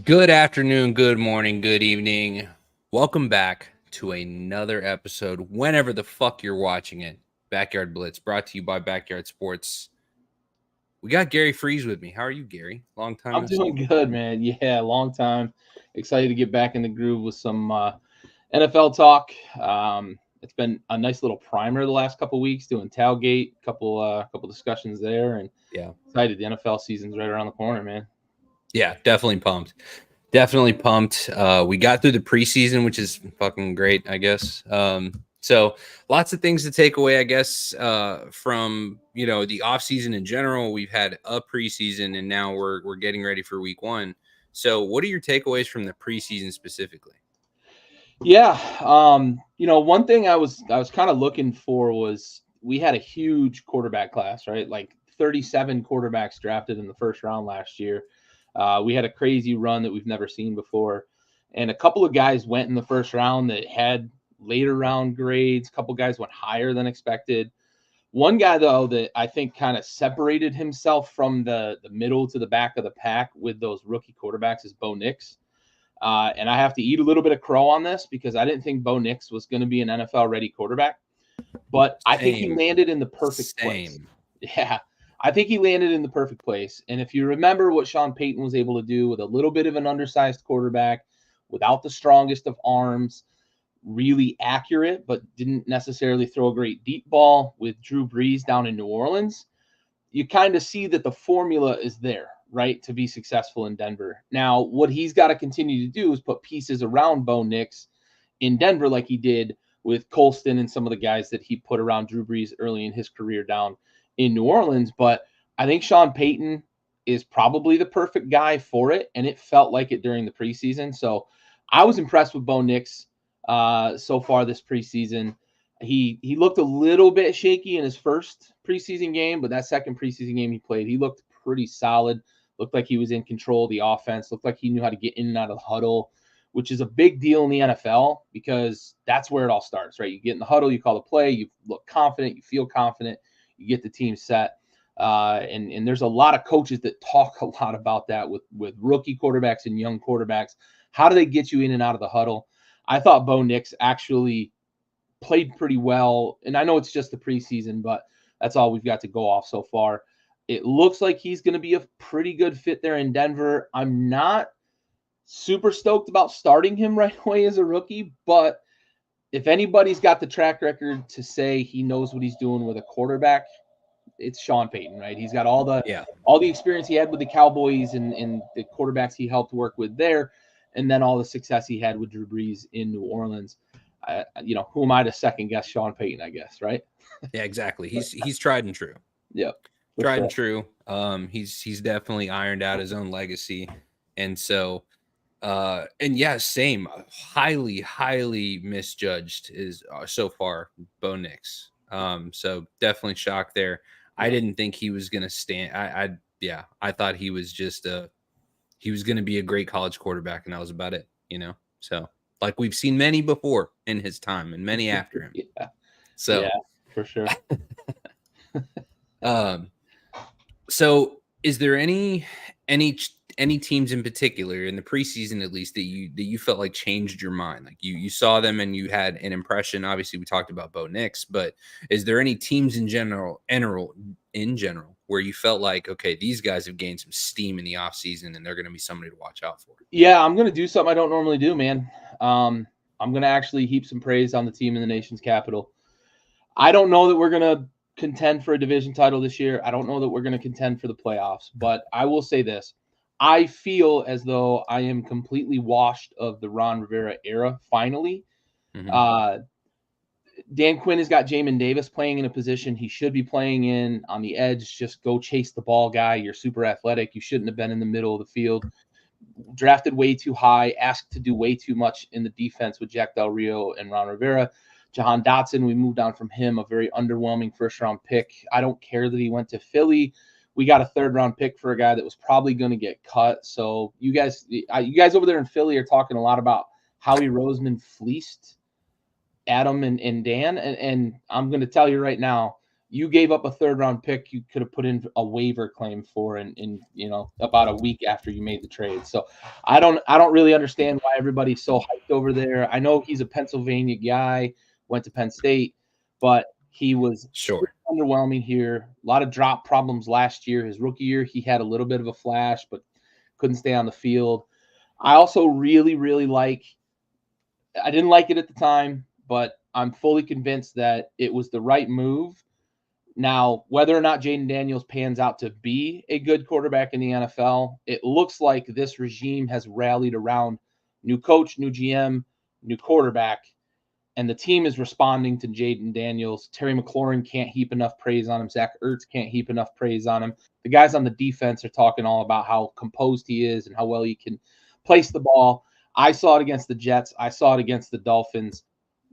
Good afternoon, good morning, good evening. Welcome back to another episode, whenever the fuck you're watching it. Backyard Blitz, brought to you by Backyard Sports. We got Gary Freeze with me. How are you, Gary? Long time I'm no see. doing good, man. Yeah, long time. Excited to get back in the groove with some NFL talk. It's been a nice little primer the last couple weeks doing tailgate, couple discussions there, and Yeah. excited. The NFL season's right around the corner, man. Yeah, definitely pumped. Definitely pumped. We got through the preseason, which is fucking great, I guess. So lots of things to take away, I guess, from the offseason in general. We've had a preseason, and now we're getting ready for week one. So, what are your takeaways from the preseason specifically? Yeah, one thing I was kind of looking for was we had a huge quarterback class, right? Like 37 quarterbacks drafted in the first round last year. We had a crazy run that we've never seen before, and a couple of guys went in the first round that had later round grades. A couple guys went higher than expected. One guy though that I think kind of separated himself from the middle to the back of the pack with those rookie quarterbacks is Bo Nix. And I have to eat a little bit of crow on this because I didn't think Bo Nix was going to be an NFL ready quarterback, but I think he Same, landed in the perfect place. same. Yeah, I think he landed in the perfect place. And if you remember what Sean Payton was able to do with a little bit of an undersized quarterback, without the strongest of arms, really accurate, but didn't necessarily throw a great deep ball with Drew Brees down in New Orleans, you kind of see that the formula is there, right, to be successful in Denver. Now, what he's got to continue to do is put pieces around Bo Nix in Denver like he did with Colston and some of the guys that he put around Drew Brees early in his career down in New Orleans. But I think Sean Payton is probably the perfect guy for it, and it felt like it during the preseason. So I was impressed with Bo Nix so far this preseason. He looked a little bit shaky in his first preseason game, but that second preseason game he played, he looked pretty solid. Looked like he was in control of the offense. Looked like he knew how to get in and out of the huddle, which is a big deal in the NFL because that's where it all starts, right? You get in the huddle, you call the play, you look confident, you feel confident, you get the team set. And there's a lot of coaches that talk a lot about that with rookie quarterbacks and young quarterbacks. How do they get you in and out of the huddle? I thought Bo Nix actually played pretty well. And I know it's just the preseason, but that's all we've got to go off so far. It looks like he's going to be a pretty good fit there in Denver. I'm not super stoked about starting him right away as a rookie, but if anybody's got the track record to say he knows what he's doing with a quarterback, it's Sean Payton, right? He's got Yeah. all the experience he had with the Cowboys and the quarterbacks he helped work with there, and then all the success he had with Drew Brees in New Orleans. Who am I to second guess Sean Payton? I guess, right? Yeah, exactly. He's tried and true. Yep, for Tried sure. and true. He's definitely ironed out his own legacy. And so and yeah, same. Highly misjudged is so far Bo Nix. So definitely shocked there. I didn't think he was gonna stand. I thought he was just he was gonna be a great college quarterback, and that was about it. So like we've seen many before in his time and many after him. Yeah, So yeah, for sure. um, So, is there any teams in particular in the preseason, at least, that you felt like changed your mind? Like you saw them and you had an impression. Obviously, we talked about Bo Nix, but is there any teams in general where you felt like, okay, these guys have gained some steam in the offseason and they're going to be somebody to watch out for? Yeah, I'm gonna do something I don't normally do, man. I'm gonna actually heap some praise on the team in the nation's capital. I don't know that we're gonna contend for a division title this year. I don't know that we're gonna contend for the playoffs, but I will say this. I feel as though I am completely washed of the Ron Rivera era finally. Mm-hmm. Uh, Dan Quinn has got Jamin Davis playing in a position he should be playing in on the edge. Just go chase the ball, guy. You're super athletic. You shouldn't have been in the middle of the field. Drafted way too high, asked to do way too much in the defense with Jack Del Rio and Ron Rivera. Jahan Dotson, we moved on from him, a very underwhelming first round pick. I don't care that he went to Philly. We got a third round pick for a guy that was probably going to get cut. So you guys over there in Philly are talking a lot about Howie Roseman fleeced Adam and Dan. And I'm going to tell you right now, you gave up a 3rd-round pick you could have put in a waiver claim for in about a week after you made the trade. So I don't really understand why everybody's so hyped over there. I know he's a Pennsylvania guy, went to Penn State, but he was Sure. underwhelming here. A lot of drop problems last year. His rookie year, he had a little bit of a flash, but couldn't stay on the field. I also really, really I didn't like it at the time, but I'm fully convinced that it was the right move. Now, whether or not Jaden Daniels pans out to be a good quarterback in the NFL, it looks like this regime has rallied around new coach, new GM, new quarterback, and the team is responding to Jaden Daniels. Terry McLaurin can't heap enough praise on him. Zach Ertz can't heap enough praise on him. The guys on the defense are talking all about how composed he is and how well he can place the ball. I saw it against the Jets. I saw it against the Dolphins.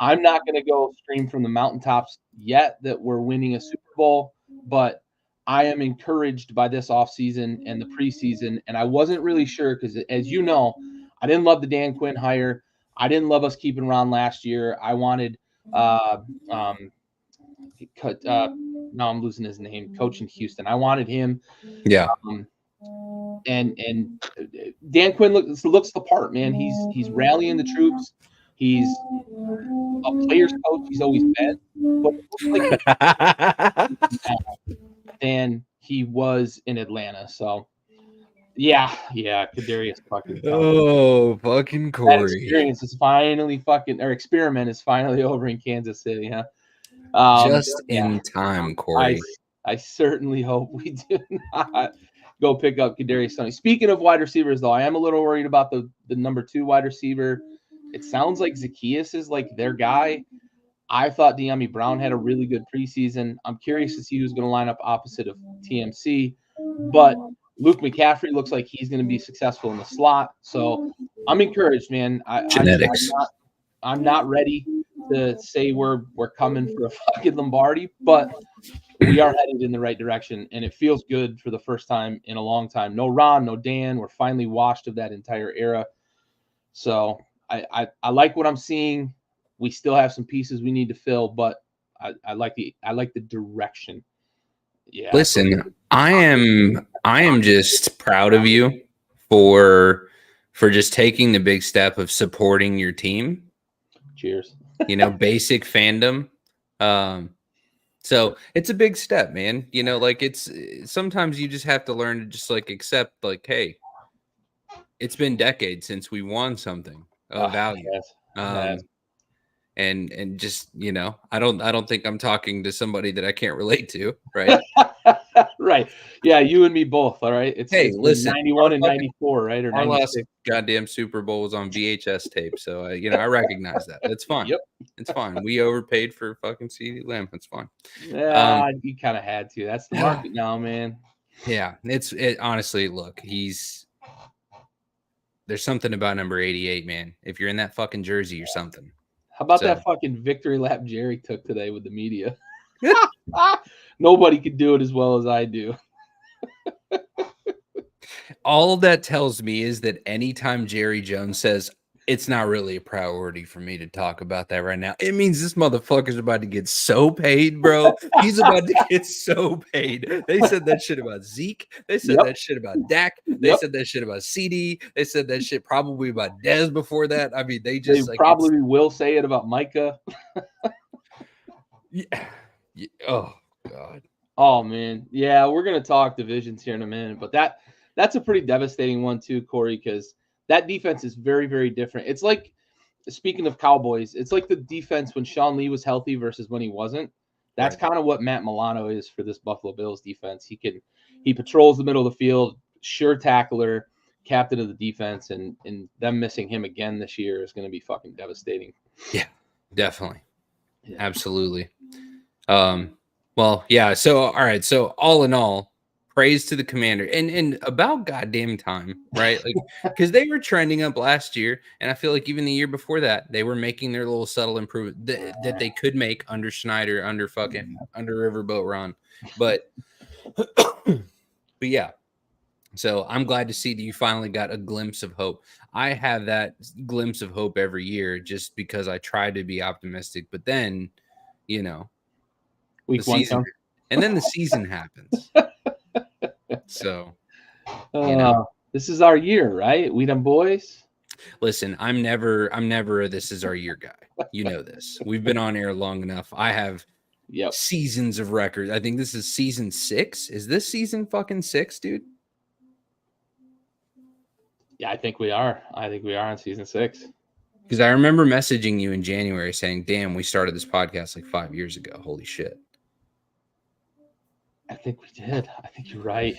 I'm not going to go scream from the mountaintops yet that we're winning a Super Bowl, but I am encouraged by this offseason and the preseason. And I wasn't really sure because, as you know, I didn't love the Dan Quinn hire. I didn't love us keeping Ron last year. I wanted now I'm losing his name, coach in Houston. I wanted him. Yeah. And Dan Quinn looks the part, man. He's rallying the troops. He's a player's coach. He's always been, but it looks like than he was in Atlanta. So yeah, Kadarius fucking. Oh, fucking That Corey. experience is finally experiment is finally over in Kansas City, huh? Just in time, Corey. I certainly hope we do not go pick up Kadarius Toney. Speaking of wide receivers, though, I am a little worried about the number 2 wide receiver. It sounds like Zacchaeus is like their guy. I thought De'Ami Brown had a really good preseason. I'm curious to see who's going to line up opposite of TMC. But Luke McCaffrey looks like he's going to be successful in the slot. So I'm encouraged, man. Genetics. I'm not ready to say we're coming for a fucking Lombardi, but we are headed in the right direction, and it feels good for the first time in a long time. No Ron, no Dan. We're finally washed of that entire era. So I like what I'm seeing. We still have some pieces we need to fill, but I like the direction. Yeah. Listen, I am just proud of you for just taking the big step of supporting your team. Cheers. Basic fandom. So it's a big step, man. Like it's sometimes you just have to learn to just like accept, like, hey, it's been decades since we won something of value. Yes. And just, I don't think I'm talking to somebody that I can't relate to, right? Right. Yeah, you and me both, all right? It's listen, 91 and 94, right? Or our 96. last goddamn Super Bowl was on VHS tape, so I recognize that. That's fine. Yep. It's fine. We overpaid for fucking CeeDee Lamb. It's fine. Yeah, you kind of had to. That's the market now, man. Yeah, honestly, look, there's something about number 88, man. If you're in that fucking jersey, you're something. How about that fucking victory lap Jerry took today with the media? Nobody could do it as well as I do. All that tells me is that anytime Jerry Jones says it's not really a priority for me to talk about that right now, it means this motherfucker's about to get so paid, bro. He's about to get so paid. They said that shit about Zeke. They said that shit about Dak. They said that shit about CD. They said that shit probably about Dez before that. I mean, they probably will say it about Micah. Yeah. Oh God. Oh man. Yeah, we're gonna talk divisions here in a minute, but that's a pretty devastating one too, Corey, because that defense is very, very different. It's like, speaking of Cowboys, it's like the defense when Sean Lee was healthy versus when he wasn't. That's kind of what Matt Milano is for this Buffalo Bills defense. He patrols the middle of the field, sure tackler, captain of the defense, and them missing him again this year is going to be fucking devastating. Yeah, definitely. Yeah. Absolutely. Well, yeah. So, all right. So all in all, praise to the Commander and about goddamn time, right? Like, because they were trending up last year, and I feel like even the year before that, they were making their little subtle improvement that they could make under Schneider, under Riverboat Ron, but yeah. So I'm glad to see that you finally got a glimpse of hope. I have that glimpse of hope every year just because I try to be optimistic, but then, Week one comes. and then the season happens. So, this is our year, right? We them boys. listen, I'm never a this is our year guy. You know this. We've been on air long enough. I have seasons of records. I think this is season 6. Is this season fucking 6, dude? Yeah, I think we are. I think we are on season 6. Because I remember messaging you in January saying, damn, we started this podcast like 5 years ago. Holy shit. I think we did. I think you're right.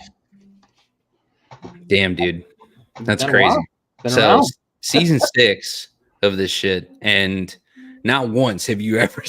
Damn, dude. That's crazy. So season 6 of this shit, and not once have you ever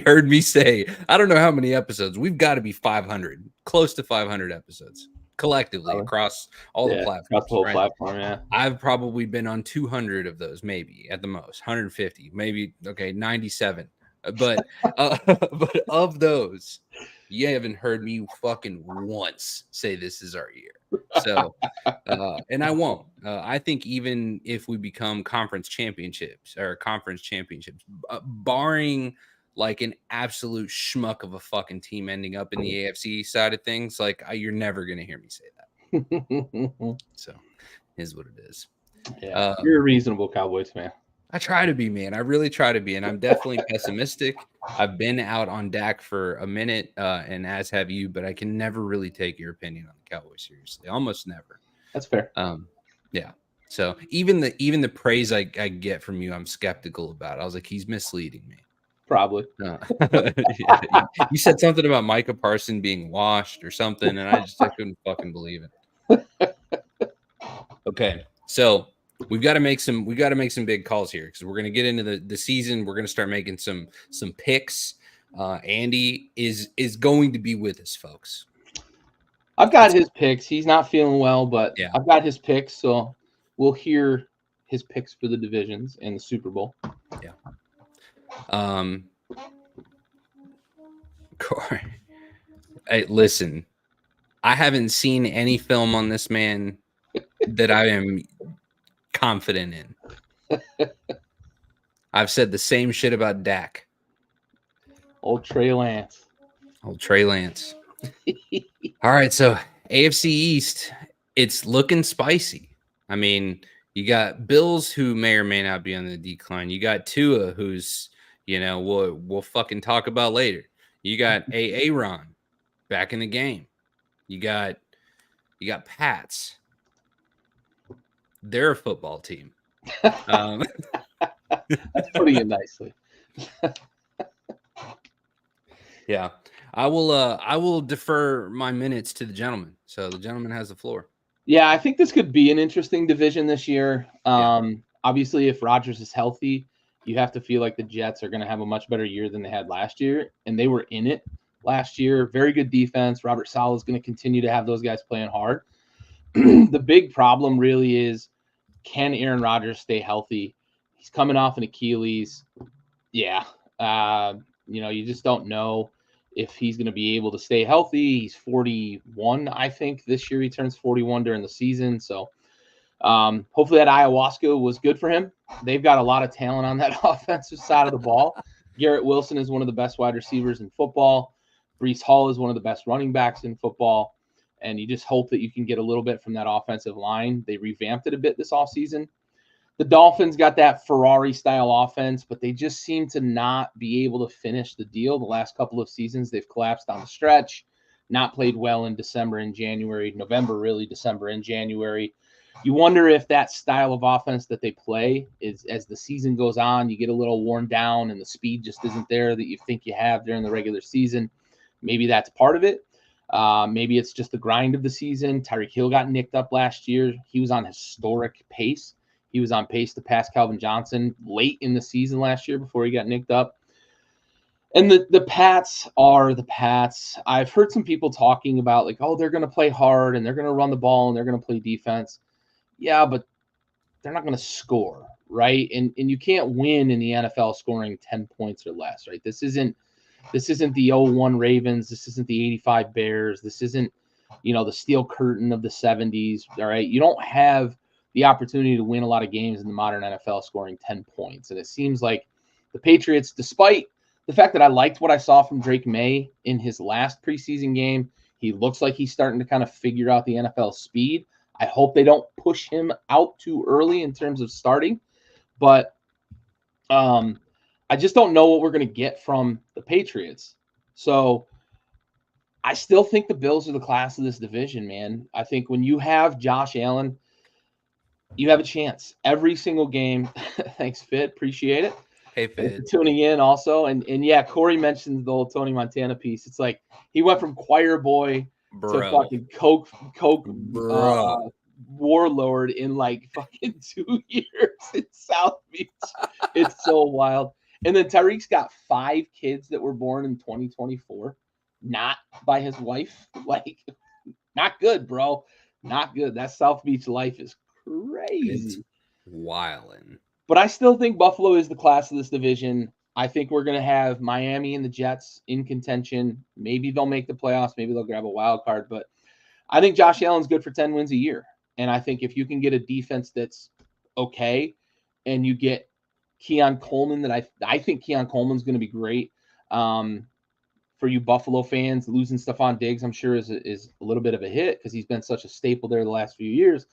heard me say, I don't know how many episodes. We've got to be 500, close to 500 episodes collectively across all the platforms. Across the whole platform, yeah. I've probably been on 200 of those, maybe at the most, 150, maybe 97. But but of those, you haven't heard me fucking once say this is our year. So, and I won't. I think even if we become conference championships, barring like an absolute schmuck of a fucking team ending up in the AFC side of things, like you're never gonna hear me say that. So, is what it is. Yeah, you're a reasonable Cowboys fan. I try to be, man. I really try to be, and I'm definitely pessimistic. I've been out on Dak for a minute, and as have you, but I can never really take your opinion on the Cowboys seriously. Almost never. That's fair. Yeah. So even the praise I get from you, I'm skeptical about. I was like, he's misleading me. Probably. You said something about Micah Parsons being washed or something, and I couldn't fucking believe it. Okay, so we got to make some big calls here because we're going to get into the season. We're going to start making some picks. Andy is going to be with us, folks. I've got his picks. He's not feeling well, but yeah. I've got his picks, so we'll hear his picks for the divisions and the Super Bowl. Yeah. Hey, listen, I haven't seen any film on this man that I am confident in. I've said the same shit about Dak. Old Trey Lance. All right, so AFC East, it's looking spicy. I mean, you got Bills who may or may not be on the decline. You got Tua, who's, we'll fucking talk about later. You got Aaron back in the game. You got Pats. They're a football team. That's putting it nicely. Yeah. I will defer my minutes to the gentleman. So the gentleman has the floor. Yeah, I think this could be an interesting division this year. Obviously, if Rodgers is healthy, you have to feel like the Jets are going to have a much better year than they had last year, and they were in it last year. Very good defense. Robert Saleh is going to continue to have those guys playing hard. The big problem really is, can Aaron Rodgers stay healthy? He's coming off an Achilles. Yeah. You just don't know if he's going to be able to stay healthy. He's 41, I think. This year he turns 41 during the season. So hopefully that ayahuasca was good for him. They've got a lot of talent on that offensive side of the ball. Garrett Wilson is one of the best wide receivers in football. Breece Hall is one of the best running backs in football. And you just hope that you can get a little bit from that offensive line. They revamped it a bit this offseason. The Dolphins got that Ferrari-style offense, but they just seem to not be able to finish the deal. The last couple of seasons, they've collapsed down the stretch, not played well in December and January, December and January. You wonder if that style of offense that they play is, as the season goes on, you get a little worn down and the speed just isn't there that you think you have during the regular season. Maybe that's part of it. Maybe it's just the grind of the season. Tyreek Hill got nicked up last year. He was on historic pace. He was on pace to pass Calvin Johnson late in the season last year before he got nicked up. And the Pats are the Pats. I've heard some people talking about like, oh, they're going to play hard and they're going to run the ball and they're going to play defense. Yeah, but they're not going to score, right? And you can't win in the NFL scoring 10 points or less, right? This isn't the 0-1 Ravens. This isn't the 85 Bears. This isn't, the steel curtain of the 70s, all right? You don't have the opportunity to win a lot of games in the modern NFL scoring 10 points. And it seems like the Patriots, despite the fact that I liked what I saw from Drake May in his last preseason game. He looks like he's starting to kind of figure out the NFL speed. I hope they don't push him out too early in terms of starting, but I just don't know what we're going to get from the Patriots. So I still think the Bills are the class of this division, man. I think when you have Josh Allen, you have a chance every single game. Thanks, Fit. Appreciate it. Hey, Thanks for Fid. tuning in also. And yeah, Corey mentioned the whole Tony Montana piece. It's like he went from choir boy to Bro. fucking coke Bro. warlord in like fucking 2 years in South Beach. It's so wild. And then Tyreek's got 5 kids that were born in 2024, not by his wife. Like, not good, bro. Not good. That South Beach life is It's crazy. wildin'. But I still think Buffalo is the class of this division. I think we're going to have Miami and the Jets in contention. Maybe they'll make the playoffs. Maybe they'll grab a wild card. But I think Josh Allen's good for 10 wins a year. And I think if you can get a defense that's okay and you get Keon Coleman, that I think Keon Coleman's going to be great. For you Buffalo fans, losing Stephon Diggs, I'm sure is a little bit of a hit because he's been such a staple there the last few years.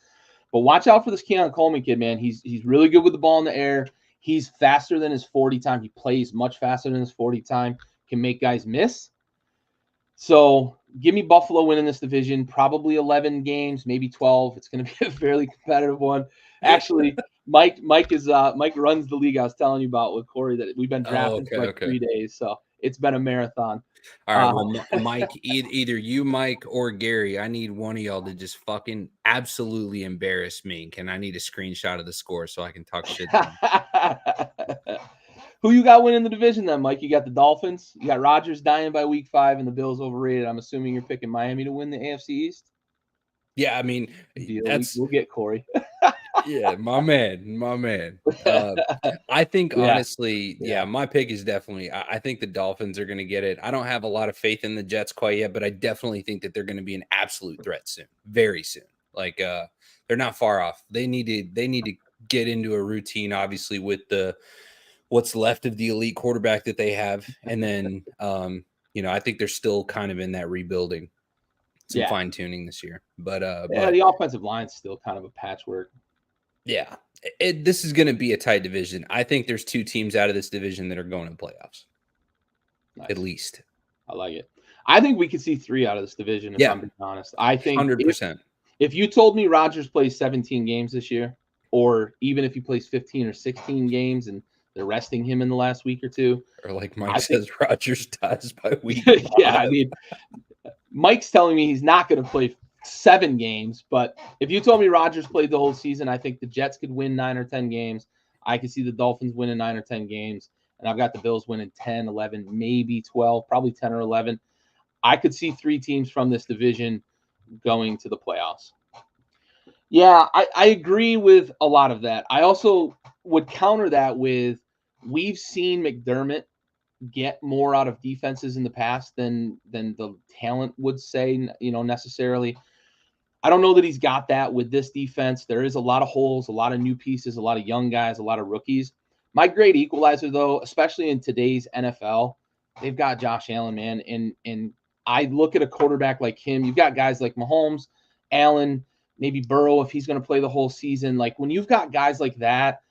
But watch out for this Keon Coleman kid, man. He's really good with the ball in the air. He's faster than his 40 time. He plays much faster than his 40 time. Can make guys miss. So give me Buffalo winning this division. Probably 11 games, maybe 12. It's going to be a fairly competitive one. Actually, Mike runs the league I was telling you about with Corey that we've been drafting for like 3 days. So it's been a marathon. All right, well, Mike, either you, Mike, or Gary, I need one of y'all to just fucking absolutely embarrass me. I need a screenshot of the score so I can talk shit to them. Who you got winning the division then, Mike? You got the Dolphins. You got Rodgers dying by week 5 and the Bills overrated. I'm assuming you're picking Miami to win the AFC East. Yeah, I mean, we'll get Corey. Yeah, my man. I think honestly, my pick is definitely. I think the Dolphins are going to get it. I don't have a lot of faith in the Jets quite yet, but I definitely think that they're going to be an absolute threat soon, very soon. Like they're not far off. They need to get into a routine, obviously, with what's left of the elite quarterback that they have, and then I think they're still kind of in that rebuilding. Some fine tuning this year, but the offensive line's still kind of a patchwork. Yeah, this is going to be a tight division. I think there's 2 teams out of this division that are going to playoffs, at least. I like it. I think we could see 3 out of this division. If I'm being honest, I think 100%. If you told me Rodgers plays 17 games this year, or even if he plays 15 or 16 games and they're resting him in the last week or 2, or like Mike says, Rodgers dies by week 5. Yeah, I mean. Mike's telling me he's not going to play 7 games, but if you told me Rodgers played the whole season, I think the Jets could win 9 or 10 games. I could see the Dolphins winning 9 or 10 games, and I've got the Bills winning 10, 11, maybe 12, probably 10 or 11. I could see 3 teams from this division going to the playoffs. Yeah, I agree with a lot of that. I also would counter that with we've seen McDermott get more out of defenses in the past than the talent would say, necessarily. I don't know that he's got that with this defense. There is a lot of holes, a lot of new pieces, a lot of young guys, a lot of rookies. My great equalizer, though, especially in today's NFL, they've got Josh Allen, man. And I look at a quarterback like him. You've got guys like Mahomes, Allen, maybe Burrow if he's going to play the whole season. Like when you've got guys like that,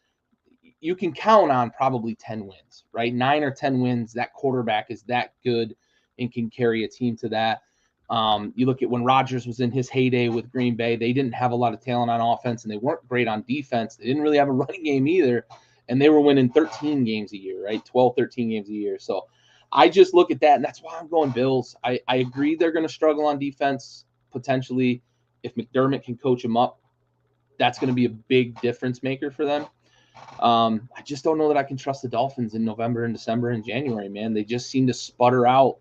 you can count on probably 10 wins, right? 9 or 10 wins. That quarterback is that good and can carry a team to that. You look at when Rodgers was in his heyday with Green Bay, they didn't have a lot of talent on offense and they weren't great on defense. They didn't really have a running game either. And they were winning 13 games a year, right? 12, 13 games a year. So I just look at that, and that's why I'm going Bills. I agree they're going to struggle on defense potentially. If McDermott can coach them up, that's going to be a big difference maker for them. I just don't know that I can trust the Dolphins in November and December and January, man. They just seem to sputter out.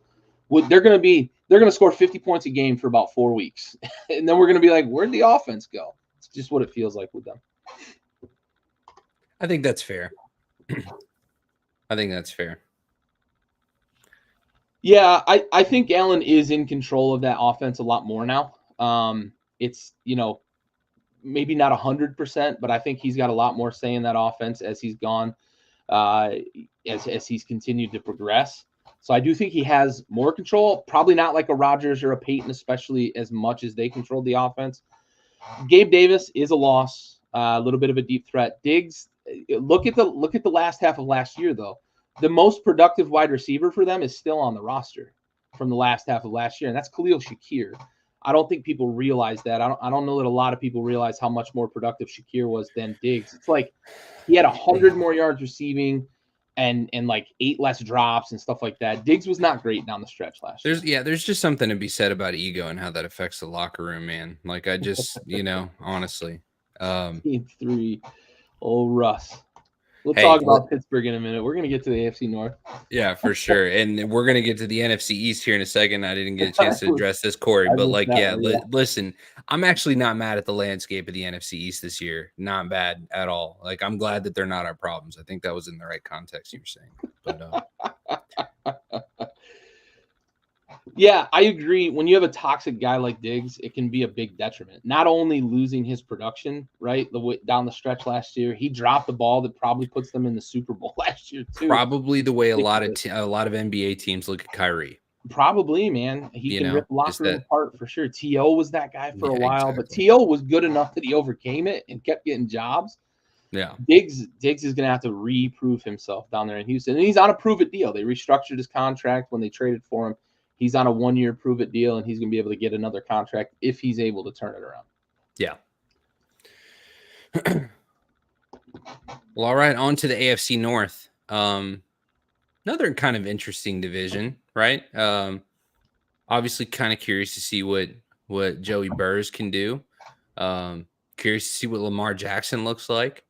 They're going to score 50 points a game for about 4 weeks. And then we're going to be like, where'd the offense go? It's just what it feels like with them. I think that's fair. I think that's fair. Yeah, I think Allen is in control of that offense a lot more now. It's, maybe not 100%, but I think he's got a lot more say in that offense as he's gone. uh, as he's continued to progress. So I do think he has more control. Probably not like a Rodgers or a Peyton, especially as much as they controlled the offense. Gabe Davis is a loss, a little bit of a deep threat. Diggs, look at the last half of last year though. The most productive wide receiver for them is still on the roster from the last half of last year, and that's Khalil Shakir. I don't think people realize that. I don't know that a lot of people realize how much more productive Shakir was than Diggs. It's like he had 100 more yards receiving and like 8 less drops and stuff like that. Diggs was not great down the stretch last year. There's just something to be said about ego and how that affects the locker room, man. Like I just, honestly. Team 3, old Russ. We'll Hey, talk about Pittsburgh in a minute. We're going to get to the AFC North. Yeah, for sure. And we're going to get to the NFC East here in a second. I didn't get a chance to address this, Corey, but listen, I'm actually not mad at the landscape of the NFC East this year. Not bad at all. Like, I'm glad that they're not our problems. I think that was in the right context you were saying. But yeah, I agree. When you have a toxic guy like Diggs, it can be a big detriment. Not only losing his production, right, down the stretch last year, he dropped the ball that probably puts them in the Super Bowl last year too. Probably the way a lot of NBA teams look at Kyrie. Probably, man. He can rip the locker room apart for sure. T.O. was that guy for a while, but T.O. was good enough that he overcame it and kept getting jobs. Yeah. Diggs is going to have to reprove himself down there in Houston. And he's on a prove-it deal. They restructured his contract when they traded for him. He's on a 1-year prove-it deal, and he's going to be able to get another contract if he's able to turn it around. Yeah. Well, all right, on to the AFC North. Another kind of interesting division, right? Obviously kind of curious to see what Joey Burrs can do. Curious to see what Lamar Jackson looks like.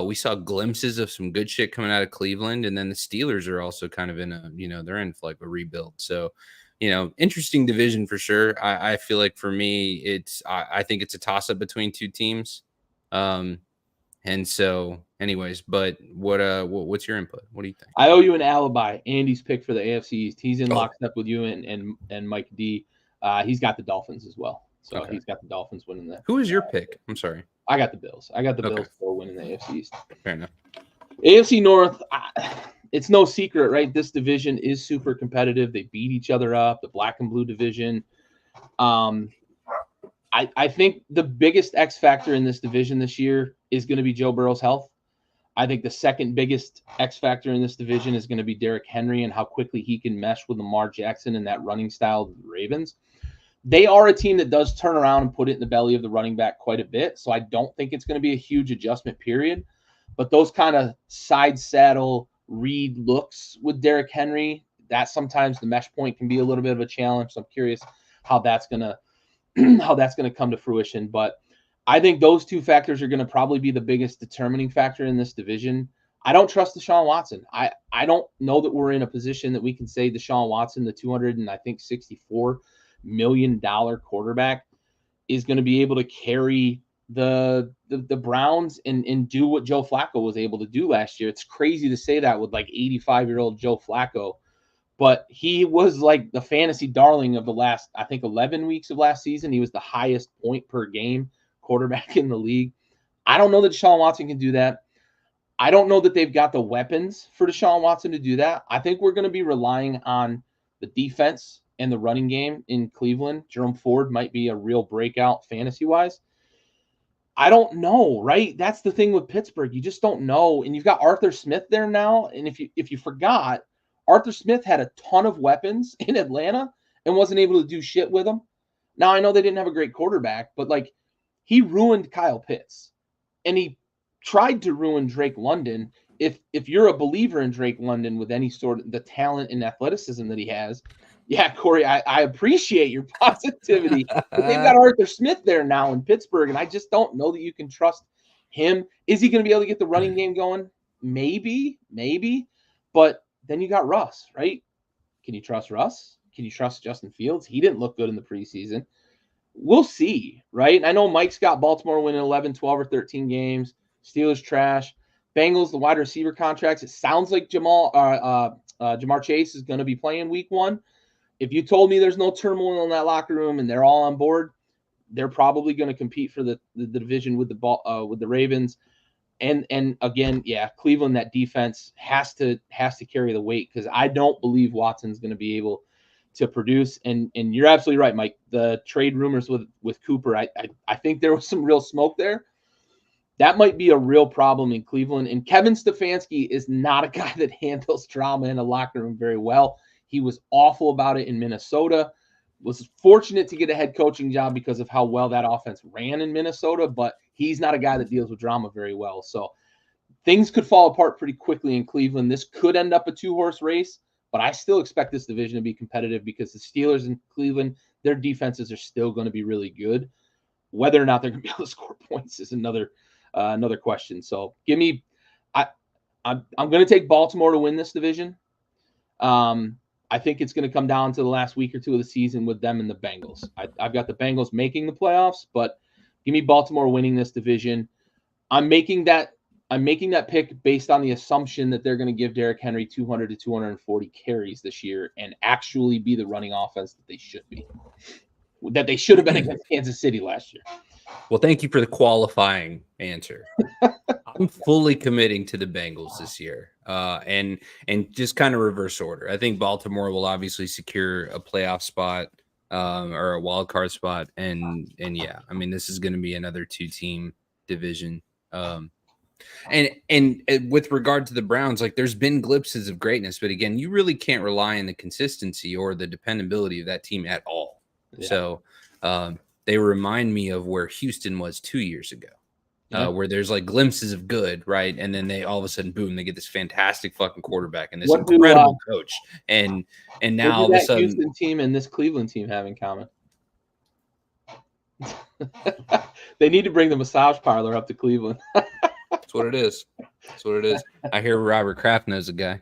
We saw glimpses of some good shit coming out of Cleveland, and then the Steelers are also kind of in they're in like a rebuild. So, interesting division for sure. I feel like for me, I think it's a toss up between two teams. And so, anyways, but what's your input? What do you think? I owe you an alibi. Andy's pick for the AFC East. He's in lockstep with you and Mike D. He's got the Dolphins as well. So He's got the Dolphins winning that. Who is your pick? I'm sorry. I got the Bills. I got the Bills for winning the AFC East. Fair enough. AFC North, it's no secret, right? This division is super competitive. They beat each other up, the black and blue division. I think the biggest X factor in this division this year is going to be Joe Burrow's health. I think the second biggest X factor in this division is going to be Derrick Henry and how quickly he can mesh with Lamar Jackson and that running style of the Ravens. They are a team that does turn around and put it in the belly of the running back quite a bit. So I don't think it's going to be a huge adjustment period. But those kind of side saddle read looks with Derrick Henry, that sometimes the mesh point can be a little bit of a challenge. So I'm curious how that's going to come to fruition. But I think those two factors are going to probably be the biggest determining factor in this division. I don't trust Deshaun Watson. I don't know that we're in a position that we can say Deshaun Watson, the $264 million quarterback, is going to be able to carry the Browns and do what Joe Flacco was able to do last year. It's crazy to say that with like 85-year-old Joe Flacco, but he was like the fantasy darling of the last, I think, 11 weeks of last season. He was the highest point per game quarterback in the league. I don't know that Deshaun Watson can do that. I don't know that they've got the weapons for Deshaun Watson to do that. I think we're going to be relying on the defense and the running game in Cleveland. Jerome Ford might be a real breakout fantasy-wise. I don't know, right? That's the thing with Pittsburgh. You just don't know. And you've got Arthur Smith there now. And if you forgot, Arthur Smith had a ton of weapons in Atlanta and wasn't able to do shit with them. Now, I know they didn't have a great quarterback, but like he ruined Kyle Pitts. And he tried to ruin Drake London. If you're a believer in Drake London with any sort of the talent and athleticism that he has, yeah, Corey, I appreciate your positivity. But they've got Arthur Smith there now in Pittsburgh, and I just don't know that you can trust him. Is he going to be able to get the running game going? Maybe. But then you got Russ, right? Can you trust Russ? Can you trust Justin Fields? He didn't look good in the preseason. We'll see, right? And I know Mike's got Baltimore winning 11, 12, or 13 games. Steelers trash. Bengals, the wide receiver contracts. It sounds like Jamar Chase is going to be playing week 1. If you told me there's no turmoil in that locker room and they're all on board, they're probably going to compete for the division with the Ravens. And again, yeah, Cleveland, that defense has to carry the weight, because I don't believe Watson's going to be able to produce. And you're absolutely right, Mike. The trade rumors with Cooper, I think there was some real smoke there. That might be a real problem in Cleveland. And Kevin Stefanski is not a guy that handles drama in a locker room very well. He was awful about it in Minnesota. Was fortunate to get a head coaching job because of how well that offense ran in Minnesota, but he's not a guy that deals with drama very well. So things could fall apart pretty quickly in Cleveland. This could end up a 2-horse race, but I still expect this division to be competitive, because the Steelers and Cleveland, their defenses are still going to be really good. Whether or not they're going to be able to score points is another question. So give me, I'm going to take Baltimore to win this division. I think it's going to come down to the last week or two of the season with them and the Bengals. I've got the Bengals making the playoffs, but give me Baltimore winning this division. I'm making that pick based on the assumption that they're going to give Derrick Henry 200 to 240 carries this year and actually be the running offense that they should be. That they should have been against Kansas City last year. Well, thank you for the qualifying answer. I'm fully committing to the Bengals this year, and just kind of reverse order. I think Baltimore will obviously secure a playoff spot or a wild card spot, and yeah, I mean, this is going to be another 2-team division. And with regard to the Browns, like, there's been glimpses of greatness, but again, you really can't rely on the consistency or the dependability of that team at all. Yeah. So they remind me of where Houston was 2 years ago. Where there's like glimpses of good, right? And then they all of a sudden, boom, they get this fantastic fucking quarterback and this incredible coach. And now all of a sudden, Houston team and this Cleveland team have in common? They need to bring the massage parlor up to Cleveland. That's what it is. That's what it is. I hear Robert Kraft knows a guy.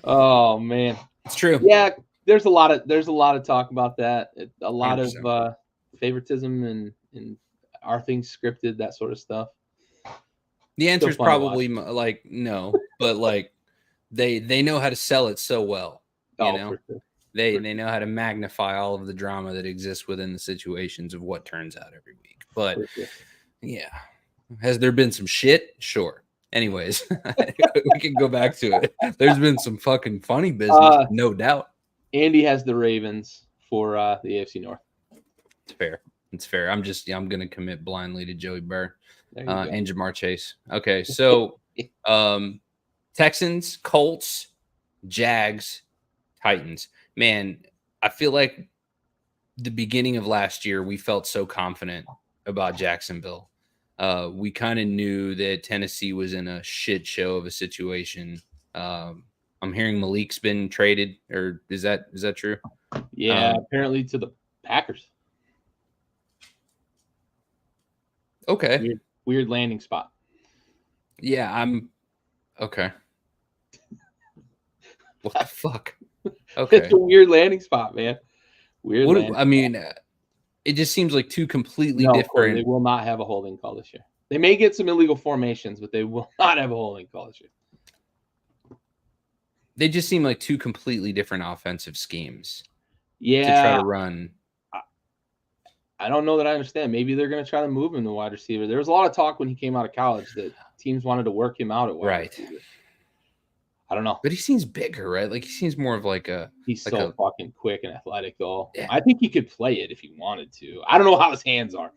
Oh man, it's true. Yeah, there's a lot of talk about that. A lot 100%. Of favoritism and are things scripted, that sort of stuff. The answer is probably like no, but like they know how to sell it so well. You know, for sure. They know how to magnify all of the drama that exists within the situations of what turns out every week. But sure. Yeah, has there been some shit? Sure. Anyways, we can go back to it. There's been some fucking funny business, no doubt. Andy has the Ravens for the AFC North. It's fair. It's fair. I'm going to commit blindly to Joey Burr and Jamar Chase. Okay, so Texans, Colts, Jags, Titans. Man, I feel like the beginning of last year, we felt so confident about Jacksonville. We kind of knew that Tennessee was in a shit show of a situation. I'm hearing Malik's been traded, or is that true? Yeah, apparently to the Packers. Okay. Weird landing spot. Yeah, I'm okay. What the fuck? Okay. It's a weird landing spot, man. I mean, it just seems like two completely different. They will not have a holding call this year. They may get some illegal formations, but they will not have a holding call this year. They just seem like two completely different offensive schemes. Yeah. To try to run. I don't know that I understand. Maybe they're going to try to move him to wide receiver. There was a lot of talk when he came out of college that teams wanted to work him out at wide receiver. I don't know. But he seems bigger, right? Like, he seems more of like a... He's so fucking quick and athletic, though. Yeah. I think he could play it if he wanted to. I don't know how his hands are.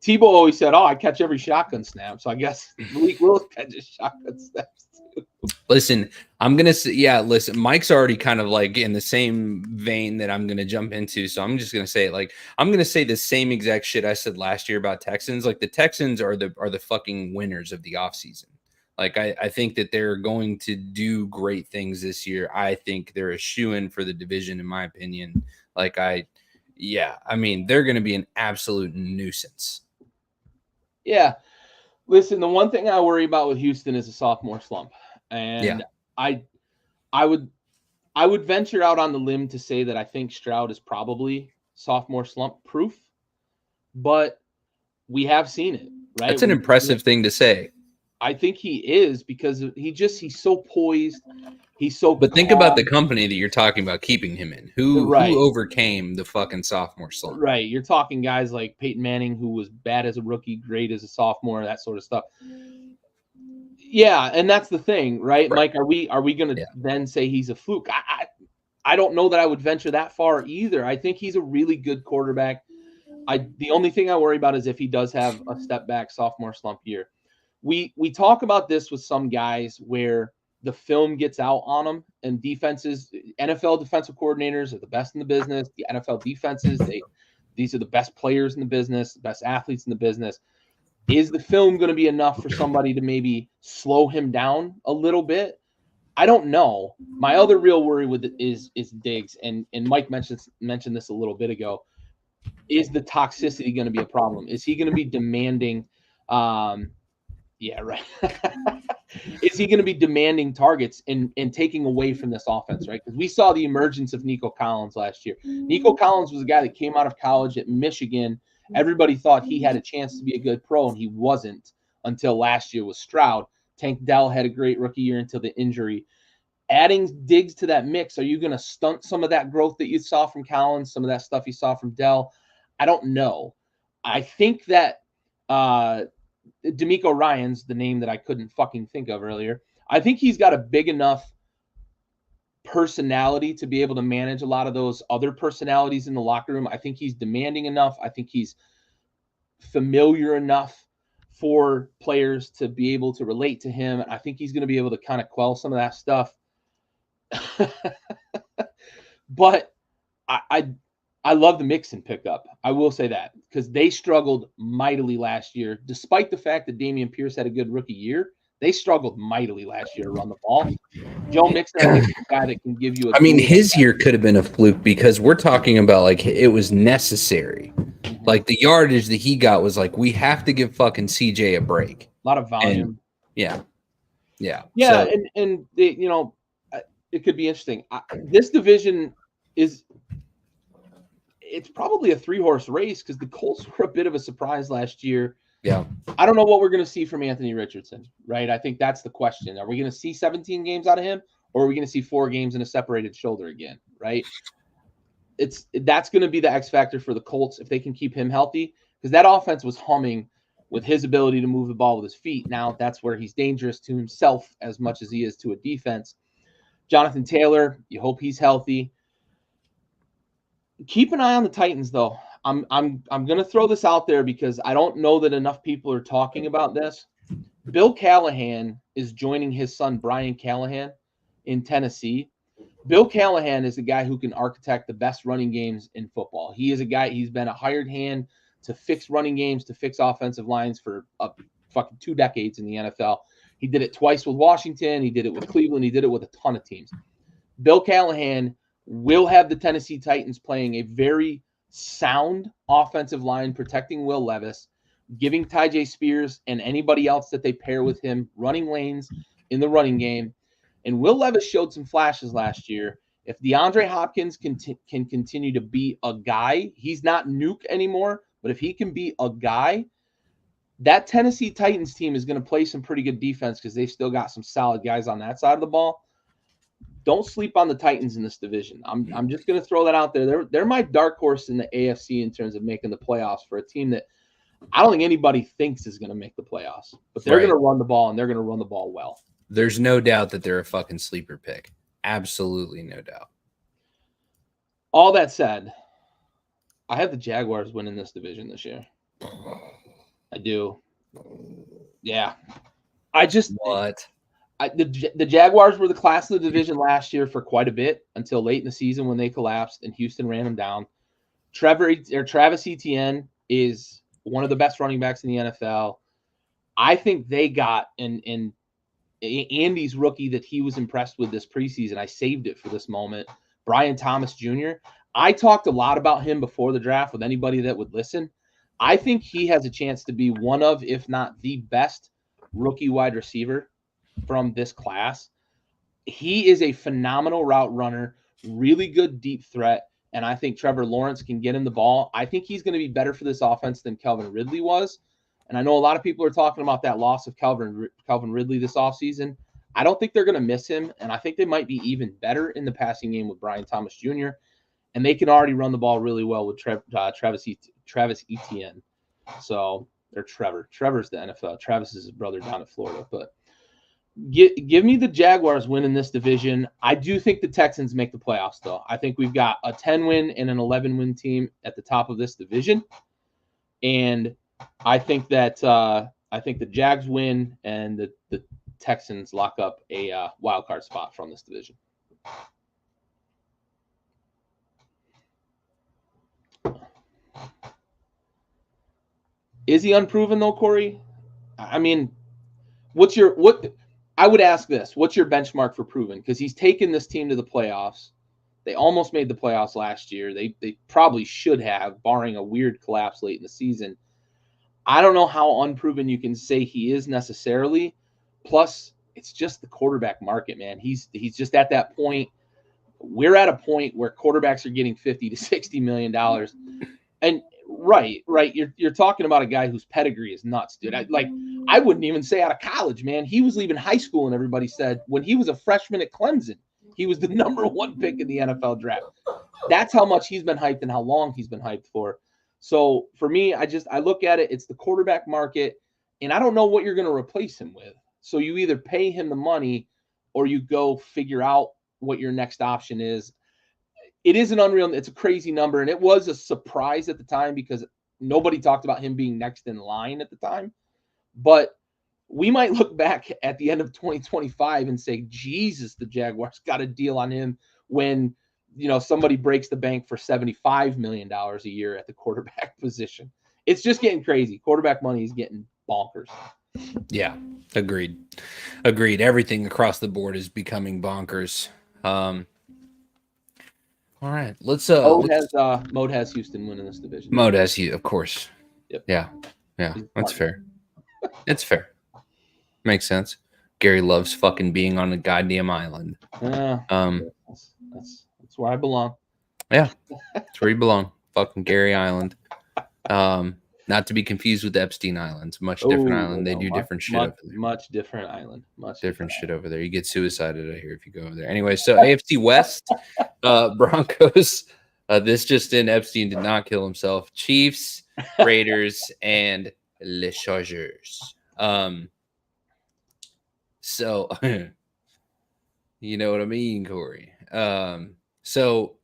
Tebow always said, I catch every shotgun snap. So I guess Malik Willis catches shotgun snaps too. Listen, I'm going to say, listen, Mike's already kind of like in the same vein that I'm going to jump into. So I'm just going to say it. Like, I'm going to say the same exact shit I said last year about Texans. Like, the Texans are the fucking winners of the offseason. Like, I think that they're going to do great things this year. I think they're a shoo-in for the division, in my opinion. Like, I mean, they're going to be an absolute nuisance. Yeah. Listen, the one thing I worry about with Houston is a sophomore slump. And I would venture out on the limb to say that I think Stroud is probably sophomore slump proof, but we have seen it, right? That's an impressive thing to say. I think he is, because he's so poised. He's so But think about the company that you're talking about keeping him in. Who overcame the fucking sophomore slump? Right. You're talking guys like Peyton Manning, who was bad as a rookie, great as a sophomore, that sort of stuff. Yeah, and that's the thing, right? Mike, are we going to then say he's a fluke? I don't know that I would venture that far either. I think he's a really good quarterback. The only thing I worry about is if he does have a step back sophomore slump year. We talk about this with some guys where the film gets out on them, and defenses, NFL defensive coordinators are the best in the business. The NFL defenses, these are the best players in the business, the best athletes in the business. Is the film going to be enough for somebody to maybe slow him down a little bit? I don't know. My other real worry with it is Diggs, and Mike mentioned this a little bit ago. Is the toxicity going to be a problem? Is he going to be demanding? Yeah, right. Is he going to be demanding targets and taking away from this offense, right? Because we saw the emergence of Nico Collins last year. Nico Collins was a guy that came out of college at Michigan. Everybody thought he had a chance to be a good pro, and he wasn't until last year with Stroud. Tank Dell had a great rookie year until the injury. Adding Diggs to that mix, are you going to stunt some of that growth that you saw from Collins, some of that stuff you saw from Dell? I don't know. I think that D'Amico Ryan's the name that I couldn't fucking think of earlier. I think he's got a big enough personality to be able to manage a lot of those other personalities in the locker room. I think he's demanding enough. I think he's familiar enough for players to be able to relate to him. I think he's going to be able to kind of quell some of that stuff. But I love the Mixon pickup. I will say that because they struggled mightily last year, despite the fact that Dameon Pierce had a good rookie year. They struggled mightily last year to run the ball. Joe Mixon, I think, is a guy that can give you. His year could have been a fluke because we're talking about like it was necessary. Mm-hmm. Like the yardage that he got was like we have to give fucking CJ a break. A lot of volume. And, yeah. So, and they, it could be interesting. This division it's probably a 3-horse race because the Colts were a bit of a surprise last year. Yeah. I don't know what we're going to see from Anthony Richardson, right? I think that's the question. Are we going to see 17 games out of him, or are we going to see 4 games in a separated shoulder again, right? That's going to be the X factor for the Colts if they can keep him healthy, because that offense was humming with his ability to move the ball with his feet. Now that's where he's dangerous to himself as much as he is to a defense. Jonathan Taylor, you hope he's healthy. Keep an eye on the Titans, though. I'm going to throw this out there because I don't know that enough people are talking about this. Bill Callahan is joining his son, Brian Callahan, in Tennessee. Bill Callahan is a guy who can architect the best running games in football. He is a guy, he's been a hired hand to fix running games, to fix offensive lines for fucking 2 decades in the NFL. He did it twice with Washington. He did it with Cleveland. He did it with a ton of teams. Bill Callahan will have the Tennessee Titans playing a very sound offensive line, protecting Will Levis, giving Tyjae Spears and anybody else that they pair with him running lanes in the running game. And Will Levis showed some flashes last year. If DeAndre Hopkins can continue to be a guy, he's not Nuke anymore, but if he can be a guy, that Tennessee Titans team is going to play some pretty good defense because they've still got some solid guys on that side of the ball. Don't sleep on the Titans in this division. I'm just going to throw that out there. They're my dark horse in the AFC in terms of making the playoffs for a team that I don't think anybody thinks is going to make the playoffs. But they're going to run the ball, and they're going to run the ball well. There's no doubt that they're a fucking sleeper pick. Absolutely no doubt. All that said, I have the Jaguars winning this division this year. I do. Yeah. What? The Jaguars were the class of the division last year for quite a bit until late in the season when they collapsed and Houston ran them down. Travis Etienne is one of the best running backs in the NFL. I think they got and Andy's rookie that he was impressed with this preseason. I saved it for this moment. Brian Thomas Jr. I talked a lot about him before the draft with anybody that would listen. I think he has a chance to be one of, if not the best rookie wide receiver from this class. He is a phenomenal route runner, really good deep threat, and I think Trevor Lawrence can get him the ball. I think he's going to be better for this offense than Calvin Ridley was, and I know a lot of people are talking about that loss of Calvin Ridley this offseason. I don't think they're going to miss him, and I think they might be even better in the passing game with Brian Thomas Jr., and they can already run the ball really well with Travis Etienne. So they're Trevor. Trevor's the NFL. Travis is his brother down at Florida. But give me the Jaguars winning this division. I do think the Texans make the playoffs, though. I think we've got a 10-win and an 11-win team at the top of this division, and I think that the Jags win and the Texans lock up a wild card spot from this division. Is he unproven though, Corey? I mean, I would ask this: what's your benchmark for proven? Because he's taken this team to the playoffs. They almost made the playoffs last year. They probably should have, barring a weird collapse late in the season. I don't know how unproven you can say he is necessarily. Plus, it's just the quarterback market, man. He's just at that point. We're at a point where quarterbacks are getting $50 to $60 million. And right. You're talking about a guy whose pedigree is nuts, dude. I wouldn't even say out of college, man. He was leaving high school, and everybody said when he was a freshman at Clemson, he was the number 1 pick in the NFL draft. That's how much he's been hyped and how long he's been hyped for. So for me, I look at it. It's the quarterback market, and I don't know what you're going to replace him with. So you either pay him the money, or you go figure out what your next option is. It is an unreal. It's a crazy number, and it was a surprise at the time because nobody talked about him being next in line at the time. But we might look back at the end of 2025 and say, Jesus, the Jaguars got a deal on him when, somebody breaks the bank for $75 million a year at the quarterback position. It's just getting crazy. Quarterback money is getting bonkers. Yeah, agreed. Everything across the board is becoming bonkers. All right, Mode has Houston winning this division. Mode has you, of course. Yep. Yeah, that's fair. It's fair. Makes sense. Gary loves fucking being on a goddamn island. That's where I belong. Yeah, that's where you belong. Fucking Gary Island. Not to be confused with Epstein Island. It's a much different island. They do different shit over there. Much different island. Different shit over there. You get suicided, I hear, if you go over there. Anyway, so AFC West, Broncos. This just in, Epstein did not kill himself. Chiefs, Raiders, and Les Chargers. So, you know what I mean, Corey. So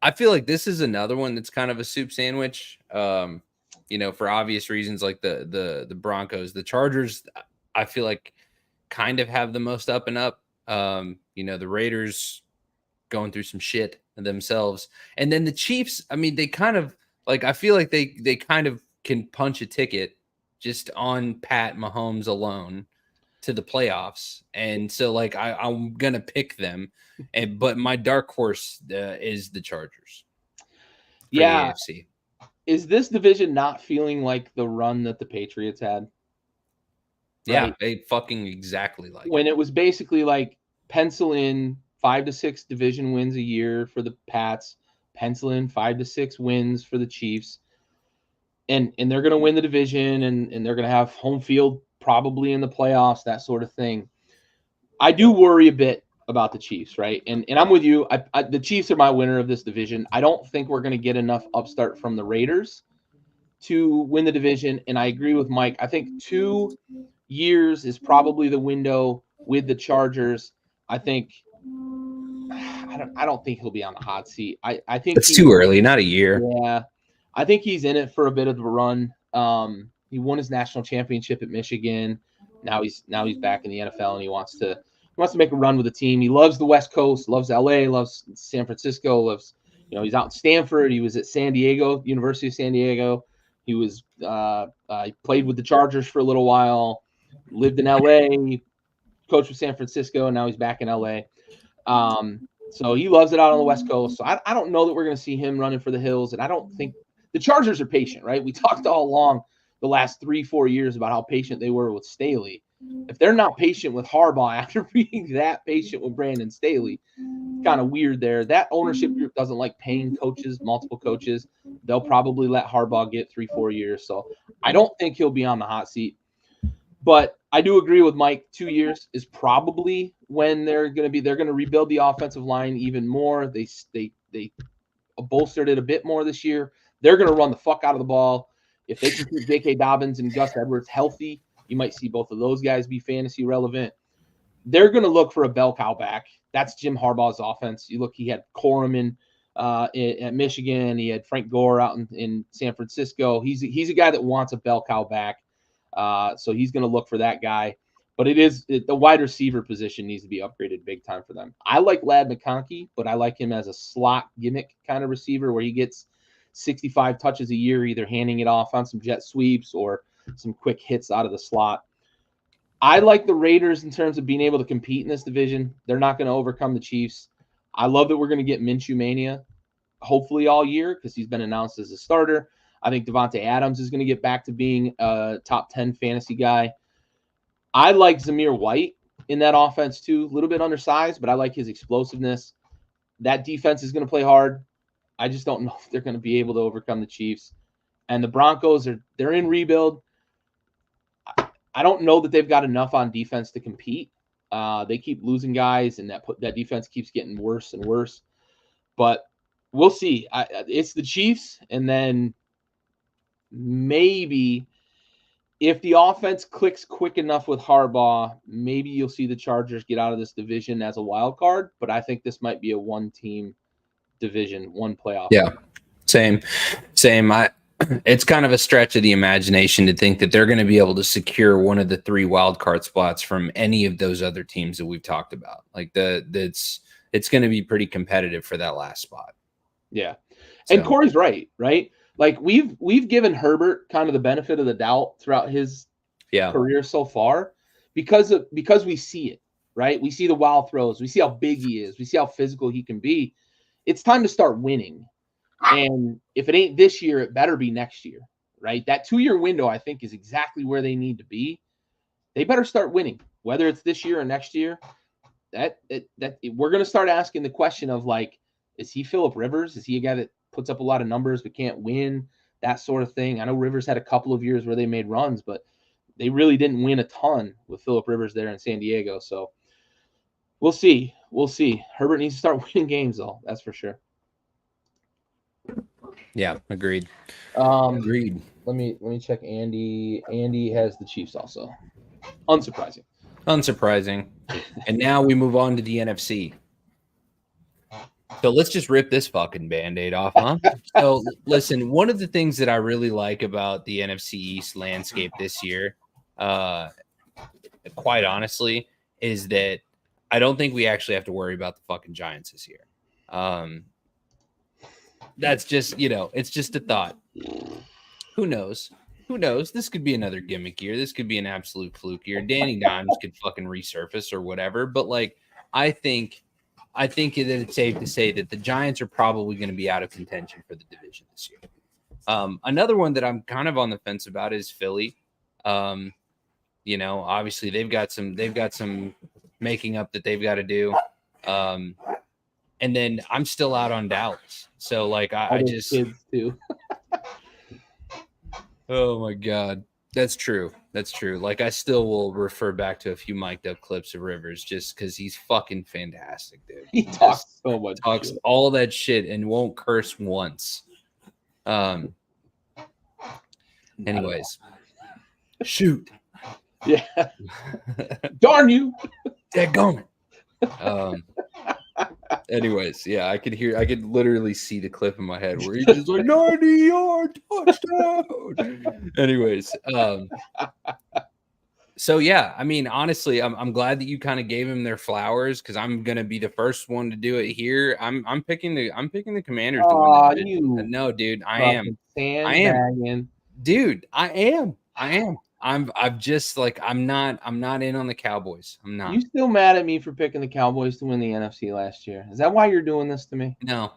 I feel like this is another one that's kind of a soup sandwich. For obvious reasons, like the Broncos, the Chargers, I feel like kind of have the most up and up. The Raiders going through some shit themselves, and then the Chiefs. I mean, they kind of I feel like they kind of can punch a ticket just on Pat Mahomes alone to the playoffs, and so I'm gonna pick them, but my dark horse is the Chargers. Yeah. The AFC. Is this division not feeling like the run that the Patriots had? Yeah, right? they fucking exactly like when it was basically like pencil in 5 to 6 division wins a year for the Pats, pencil in 5 to 6 wins for the Chiefs, and they're going to win the division, and they're going to have home field probably in the playoffs, that sort of thing. I do worry a bit about the Chiefs, right? And I'm with you. The Chiefs are my winner of this division. I don't think we're going to get enough upstart from the Raiders to win the division, and I agree with Mike. I think 2 years is probably the window with the Chargers. I don't think he'll be on the hot seat. I think it's too early, not a year. Yeah, I think he's in it for a bit of a run. He won his national championship at Michigan. Now he's back in the NFL, and he wants to make a run with the team. He loves the West Coast, loves LA, loves San Francisco, loves, he's out in Stanford. He was at San Diego, University of San Diego. He was he played with the Chargers for a little while, lived in LA, coached with San Francisco, and now he's back in LA. So he loves it out on the West Coast. So I don't know that we're going to see him running for the hills, and I don't think the Chargers are patient, right? We talked all along the last 3-4 years about how patient they were with Staley. If they're not patient with Harbaugh after being that patient with Brandon Staley, kind of weird there. That ownership group doesn't like paying coaches, multiple coaches. They'll probably let Harbaugh get 3-4 years. So I don't think he'll be on the hot seat. But I do agree with Mike. 2 years is probably when they're going to rebuild the offensive line even more. They bolstered it a bit more this year. They're going to run the fuck out of the ball. If they can keep J.K. Dobbins and Gus Edwards healthy, you might see both of those guys be fantasy relevant. They're going to look for a bell cow back. That's Jim Harbaugh's offense. You look, he had Corum at Michigan. He had Frank Gore out in San Francisco. He's a guy that wants a bell cow back. So he's going to look for that guy. But the wide receiver position needs to be upgraded big time for them. I like Ladd McConkey, but I like him as a slot gimmick kind of receiver where he gets 65 touches a year, either handing it off on some jet sweeps or some quick hits out of the slot. I like the Raiders in terms of being able to compete in this division. They're not going to overcome the Chiefs. I love that we're going to get Minshew Mania hopefully all year because he's been announced as a starter. I think Devontae Adams is going to get back to being a top 10 fantasy guy. I like Zamir White in that offense too. A little bit undersized, but I like his explosiveness. That defense is going to play hard. I just don't know if they're going to be able to overcome the Chiefs. And the Broncos, they're in rebuild. I don't know that they've got enough on defense to compete. They keep losing guys, and that defense keeps getting worse and worse. But we'll see. It's the Chiefs, and then maybe if the offense clicks quick enough with Harbaugh, maybe you'll see the Chargers get out of this division as a wild card. But I think this might be a one-team division, one playoff. Yeah, same. It's kind of a stretch of the imagination to think that they're going to be able to secure one of the 3 wild card spots from any of those other teams that we've talked about. Like it's going to be pretty competitive for that last spot. Yeah. And Corey's right? Like we've given Herbert kind of the benefit of the doubt throughout his career so far because we see it, right? We see the wild throws, we see how big he is, we see how physical he can be. It's time to start winning. And if it ain't this year, it better be next year, right? That 2-year window, I think, is exactly where they need to be. They better start winning, whether it's this year or next year. That we're going to start asking the question of, like, is he Phillip Rivers? Is he a guy that puts up a lot of numbers but can't win? That sort of thing. I know Rivers had a couple of years where they made runs, but they really didn't win a ton with Phillip Rivers there in San Diego. So we'll see. Herbert needs to start winning games, though. That's for sure. Yeah, agreed. Agreed. Let me check Andy. Andy has the Chiefs also. Unsurprising. And now we move on to the NFC. So let's just rip this fucking Band-Aid off, huh? So listen, one of the things that I really like about the NFC East landscape this year, quite honestly, is that I don't think we actually have to worry about the fucking Giants this year. That's just, it's just a thought. Who knows? This could be another gimmick year. This could be an absolute fluke year. Danny Dimes could fucking resurface or whatever. But like, I think that it's safe to say that the Giants are probably going to be out of contention for the division this year. Another one that I'm kind of on the fence about is Philly. Obviously they've got some making up that they've got to do. And then I'm still out on Dallas. So like I just kids too. Oh my God. That's true. Like I still will refer back to a few mic'd up clips of Rivers just because he's fucking fantastic, dude. He talks so much. Talks shit. all that shit and won't curse once. Anyways. Shoot. Yeah. Darn you. Daggone it. Anyways, yeah, I could literally see the clip in my head where he's just like 90-yard touchdown. Anyways, so yeah, I mean, honestly, I'm glad that you kind of gave him their flowers because I'm gonna be the first one to do it here. I'm picking the Commanders to win the division. No, dude, I am. Dude, I am. I'm just like I'm not in on the Cowboys. I'm not. You still mad at me for picking the Cowboys to win the NFC last year? Is that why you're doing this to me? No,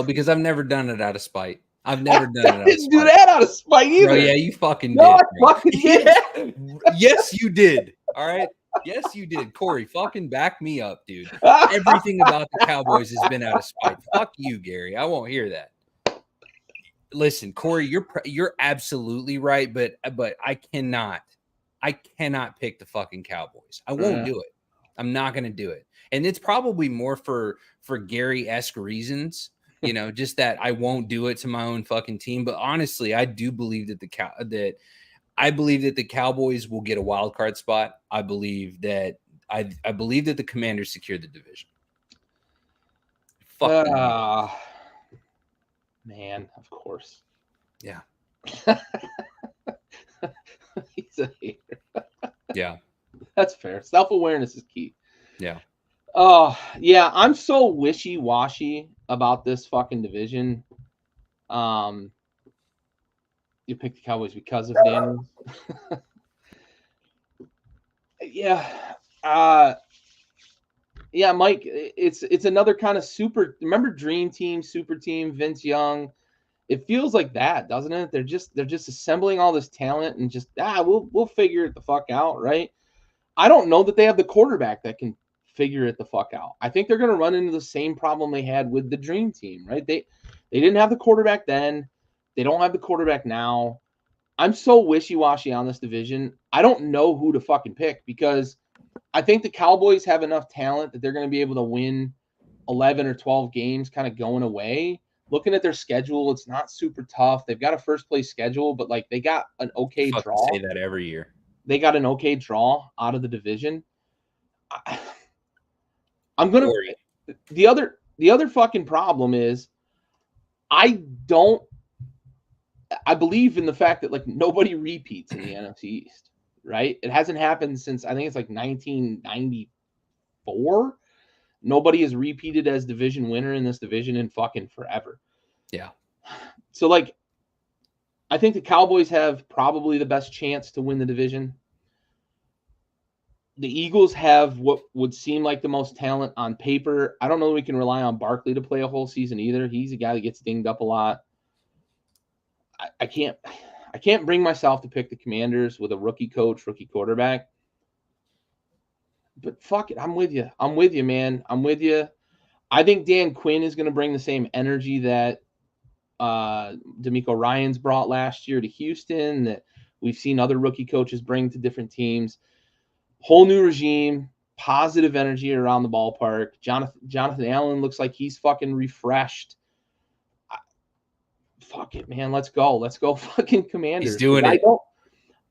because I've never done it out of spite. I've never done it out of spite. I didn't do that out of spite either. Bro, yeah, you fucking no, did. I fucking did. Yes, you did. All right. Yes, you did. Corey, fucking back me up, dude. Everything about the Cowboys has been out of spite. Fuck you, Gary. I won't hear that. Listen, Corey, you're absolutely right, but I I cannot pick the fucking Cowboys. I won't do it. I'm not going to do it. And it's probably more for Gary-esque reasons, just that I won't do it to my own fucking team. But honestly, I do believe that the Cowboys will get a wild card spot. I believe that the Commanders secure the division. Man, of course. Yeah. He's a hater. Yeah. That's fair. Self-awareness is key. Yeah. Oh, yeah. I'm so wishy-washy about this fucking division. You picked the Cowboys because of Daniels. Yeah. Yeah, Mike, it's another kind of super. Remember Dream Team, Super Team, Vince Young? It feels like that, doesn't it? They're just assembling all this talent and just we'll figure it the fuck out, right? I don't know that they have the quarterback that can figure it the fuck out. I think they're going to run into the same problem they had with the Dream Team, right? They didn't have the quarterback then. They don't have the quarterback now. I'm so wishy-washy on this division. I don't know who to fucking pick because I think the Cowboys have enough talent that they're going to be able to win 11 or 12 games kind of going away. Looking at their schedule, it's not super tough. They've got a first-place schedule, but they got an okay draw. Say that every year. They got an okay draw out of the division. I'm going to the other fucking problem is I believe in the fact that nobody repeats in the NFC East, right? It hasn't happened since I think it's 1994. Nobody has repeated as division winner in this division in fucking forever. Yeah. So I think the Cowboys have probably the best chance to win the division. The Eagles have what would seem like the most talent on paper. I don't know if we can rely on Barkley to play a whole season either. He's a guy that gets dinged up a lot. I can't bring myself to pick the Commanders with a rookie coach, rookie quarterback. But fuck it, I'm with you. I'm with you, man. I'm with you. I think Dan Quinn is going to bring the same energy that D'Amico Ryans brought last year to Houston, that we've seen other rookie coaches bring to different teams. Whole new regime, positive energy around the ballpark. Jonathan Allen looks like he's fucking refreshed. Fuck it, man. Let's go. Let's go fucking Commanders. He's doing it.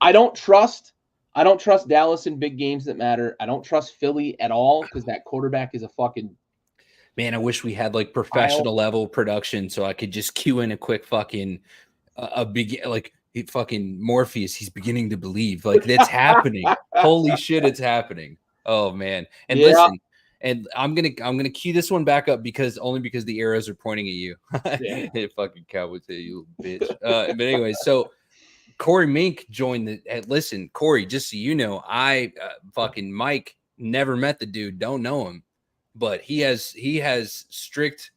I don't trust Dallas in big games that matter. I don't trust Philly at all because that quarterback is a fucking man. I wish we had professional level production so I could just cue in a quick fucking fucking Morpheus. He's beginning to believe that's happening. Holy shit, it's happening. Oh man. And listen, and I'm gonna cue this one back up because the arrows are pointing at you. Yeah. Hey, fucking Cowboys, you bitch. But anyway, so Corey Mink joined the. Listen, Corey, just so you know, I fucking Mike never met the dude, don't know him, but he has strict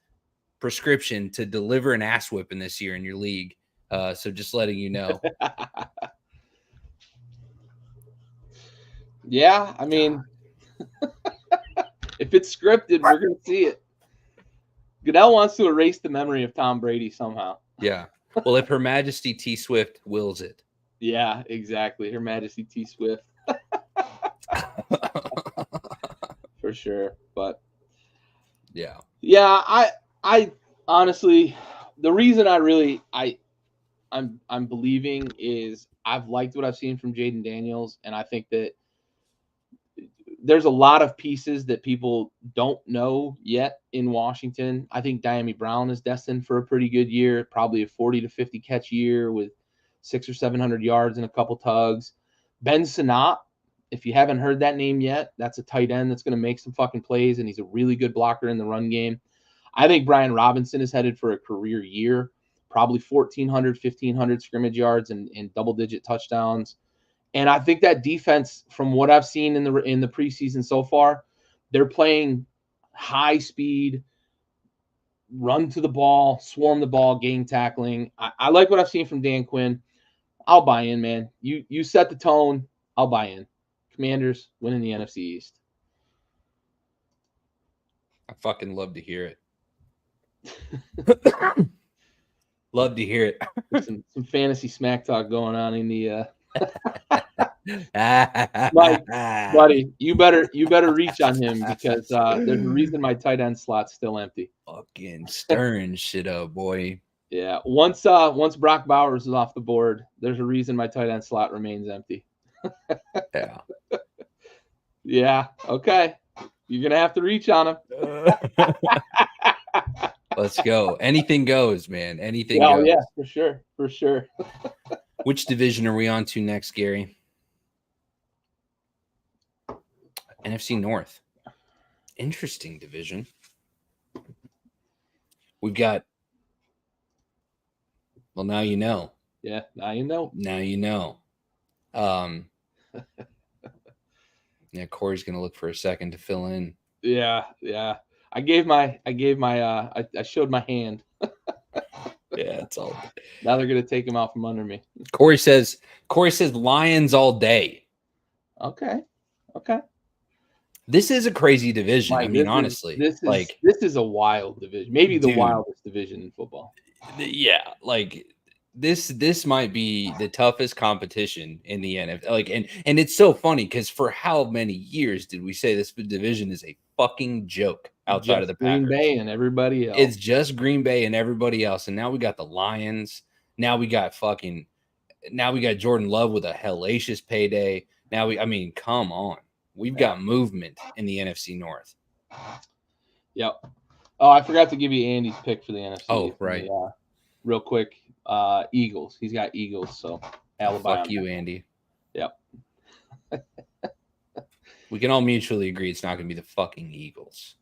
prescription to deliver an ass whipping this year in your league. So just letting you know. Yeah, I mean, if it's scripted, we're gonna see it. Goodell wants to erase the memory of Tom Brady somehow. Yeah. Well, if Her Majesty T Swift wills it. Yeah, exactly. Her Majesty T Swift. For sure. But yeah. Yeah, I honestly, the reason I'm believing is I've liked what I've seen from Jaden Daniels, and I think that there's a lot of pieces that people don't know yet in Washington. I think Diami Brown is destined for a pretty good year, probably a 40 to 50 catch year with 600 or 700 yards and a couple tugs. Ben Sinnott, if you haven't heard that name yet, that's a tight end that's going to make some fucking plays, and he's a really good blocker in the run game. I think Brian Robinson is headed for a career year, probably 1,400, 1,500 scrimmage yards and double-digit touchdowns. And I think that defense, from what I've seen in the preseason so far, they're playing high speed, run to the ball, swarm the ball, gang tackling. I like what I've seen from Dan Quinn. I'll buy in, man. You set the tone. I'll buy in. Commanders winning the NFC East. I fucking love to hear it. Love to hear it. some fantasy smack talk going on in the Mike, buddy, you better reach on him because there's a reason my tight end slot's still empty. Fucking stirring shit up, boy. Yeah, once Brock Bowers is off the board, there's a reason my tight end slot remains empty. Yeah. Yeah. Okay. You're gonna have to reach on him. Let's go. Anything goes, man. Anything Oh goes. yeah, for sure, for sure. Which division are we on to next, Gary? NFC North. Interesting division. We've got. Well, now you know. Yeah, now you know. Now you know. Yeah, Corey's gonna look for a second to fill in. Yeah. I showed my hand. Yeah, it's all. Now they're gonna take him out from under me. Corey says Lions all day. Okay. This is a crazy division. Mike, I mean, honestly, this is a wild division. Maybe the wildest division in football. Yeah, like this might be the toughest competition in the NFL. Like, and it's so funny because for how many years did we say this division is a fucking joke outside of the Packers? Green Bay and everybody else. It's just Green Bay and everybody else. And now we got the Lions. Now we got Jordan Love with a hellacious payday. I mean, come on. We've got movement in the NFC North. Yep. Oh, I forgot to give you Andy's pick for the NFC. Oh, right. Real quick, Eagles. He's got Eagles, so Alabama. Fuck you, Andy. Yep. We can all mutually agree it's not going to be the fucking Eagles.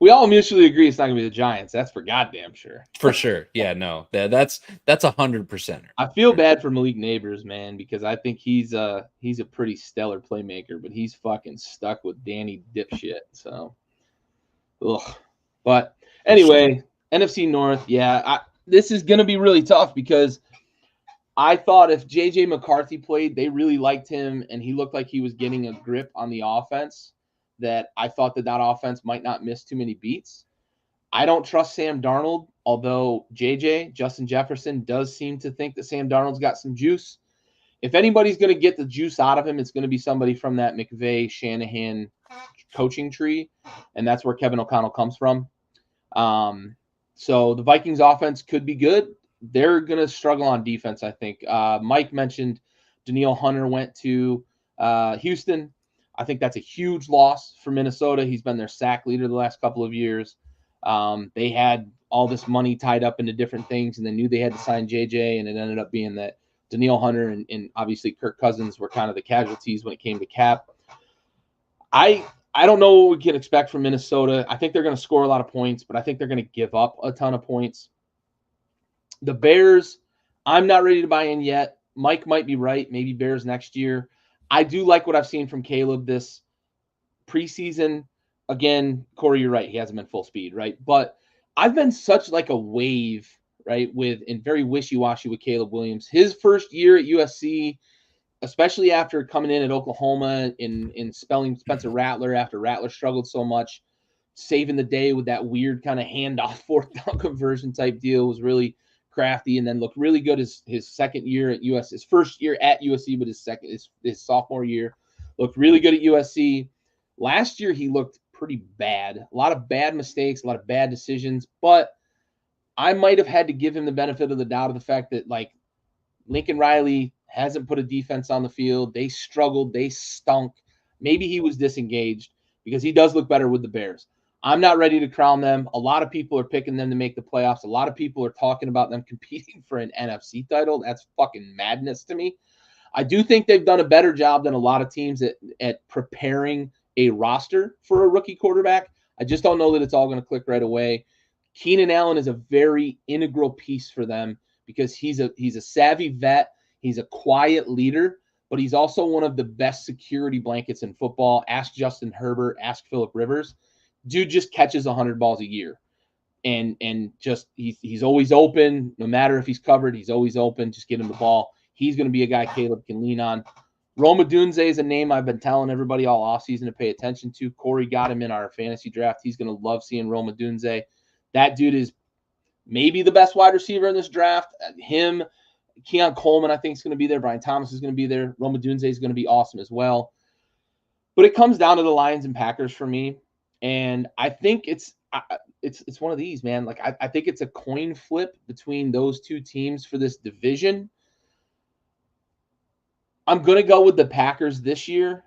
We all mutually agree it's not going to be the Giants. That's for goddamn sure. For sure. Yeah, no. That's 100%. I feel bad for Malik Neighbors, man, because I think he's a pretty stellar playmaker, but he's fucking stuck with Danny dipshit. So, ugh. But anyway, NFC North, yeah, this is going to be really tough because I thought if J.J. McCarthy played, they really liked him, and he looked like he was getting a grip on the offense, that I thought that offense might not miss too many beats. I don't trust Sam Darnold, although Justin Jefferson, does seem to think that Sam Darnold's got some juice. If anybody's going to get the juice out of him, it's going to be somebody from that McVay-Shanahan coaching tree, and that's where Kevin O'Connell comes from. So the Vikings offense could be good. They're going to struggle on defense, I think. Mike mentioned Danielle Hunter went to Houston. I think that's a huge loss for Minnesota. He's been their sack leader the last couple of years. They had all this money tied up into different things, and they knew they had to sign JJ, and it ended up being that Danielle Hunter and obviously Kirk Cousins were kind of the casualties when it came to cap. I don't know what we can expect from Minnesota. I think they're going to score a lot of points, but I think they're going to give up a ton of points. The Bears, I'm not ready to buy in yet. Mike might be right. Maybe Bears next year. I do like what I've seen from Caleb this preseason. Again, Corey, you're right. He hasn't been full speed, right? But I've been such like a wave, right, and very wishy-washy with Caleb Williams. His first year at USC, especially after coming in at Oklahoma in spelling Spencer Rattler after Rattler struggled so much, saving the day with that weird kind of handoff fourth down conversion type deal, was really crafty, and then looked really good his second year at USC, his first year at USC, but his sophomore year looked really good at USC. Last year he looked pretty bad, a lot of bad mistakes, a lot of bad decisions, but I might have had to give him the benefit of the doubt of the fact that like Lincoln Riley hasn't put a defense on the field. They struggled, they stunk. Maybe he was disengaged because he does look better with the Bears. I'm not ready to crown them. A lot of people are picking them to make the playoffs. A lot of people are talking about them competing for an NFC title. That's fucking madness to me. I do think they've done a better job than a lot of teams at preparing a roster for a rookie quarterback. I just don't know that it's all going to click right away. Keenan Allen is a very integral piece for them because he's a savvy vet. He's a quiet leader, but he's also one of the best security blankets in football. Ask Justin Herbert, ask Phillip Rivers. Dude just catches 100 balls a year, and just he's always open. No matter if he's covered, he's always open. Just get him the ball. He's going to be a guy Caleb can lean on. Rome Odunze is a name I've been telling everybody all offseason to pay attention to. Corey got him in our fantasy draft. He's going to love seeing Rome Odunze. That dude is maybe the best wide receiver in this draft. Him, Keon Coleman, I think, is going to be there. Brian Thomas is going to be there. Roma Dunze is going to be awesome as well. But it comes down to the Lions and Packers for me. And I think it's one of these, man. Like, I think it's a coin flip between those two teams for this division. I'm going to go with the Packers this year,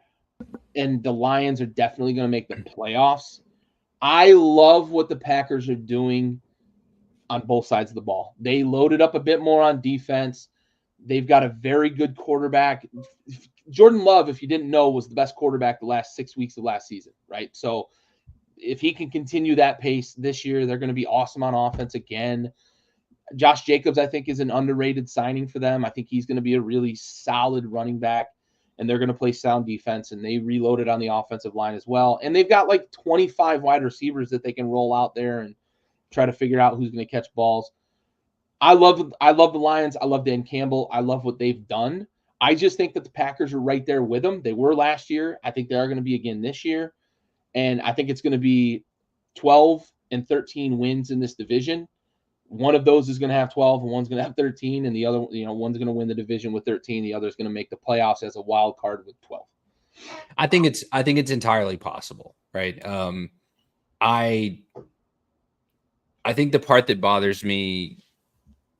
and the Lions are definitely going to make the playoffs. I love what the Packers are doing on both sides of the ball. They loaded up a bit more on defense. They've got a very good quarterback. Jordan Love, if you didn't know, was the best quarterback the last 6 weeks of last season, right? So if he can continue that pace this year, they're going to be awesome on offense again. Josh Jacobs, I think, is an underrated signing for them. I think he's going to be a really solid running back, and they're going to play sound defense, and they reloaded on the offensive line as well. And they've got like 25 wide receivers that they can roll out there and try to figure out who's going to catch balls. I love the Lions. I love Dan Campbell. I love what they've done. I just think that the Packers are right there with them. They were last year. I think they are going to be again this year. And I think it's going to be 12 and 13 wins in this division. One of those is going to have 12 and one's going to have 13. And the other, one's going to win the division with 13. The other is going to make the playoffs as a wild card with 12. I think it's entirely possible, right? I think the part that bothers me,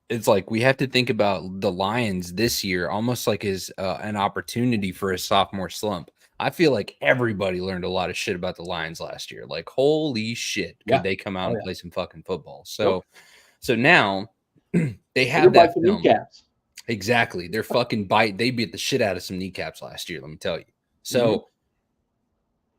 it's like we have to think about the Lions this year almost like as an opportunity for a sophomore slump. I feel like everybody learned a lot of shit about the Lions last year. Like, holy shit, could they come out and play some fucking football? So now they have that film. Kneecaps. Exactly. They're fucking they beat the shit out of some kneecaps last year, let me tell you. So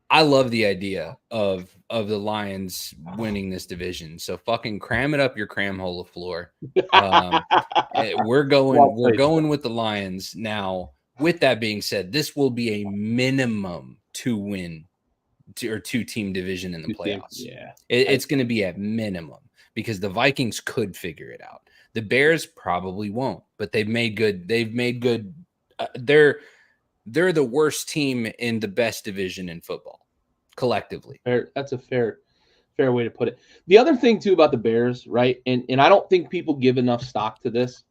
I love the idea of the Lions winning this division. So fucking cram it up your cram hole of floor. We're going with the Lions. Now, with that being said, this will be a minimum 2-team division in the playoffs. Yeah, it's going to be at minimum because the Vikings could figure it out. The Bears probably won't, but they've made good. They're the worst team in the best division in football, collectively. That's a fair way to put it. The other thing, too, about the Bears, right, and I don't think people give enough stock to this,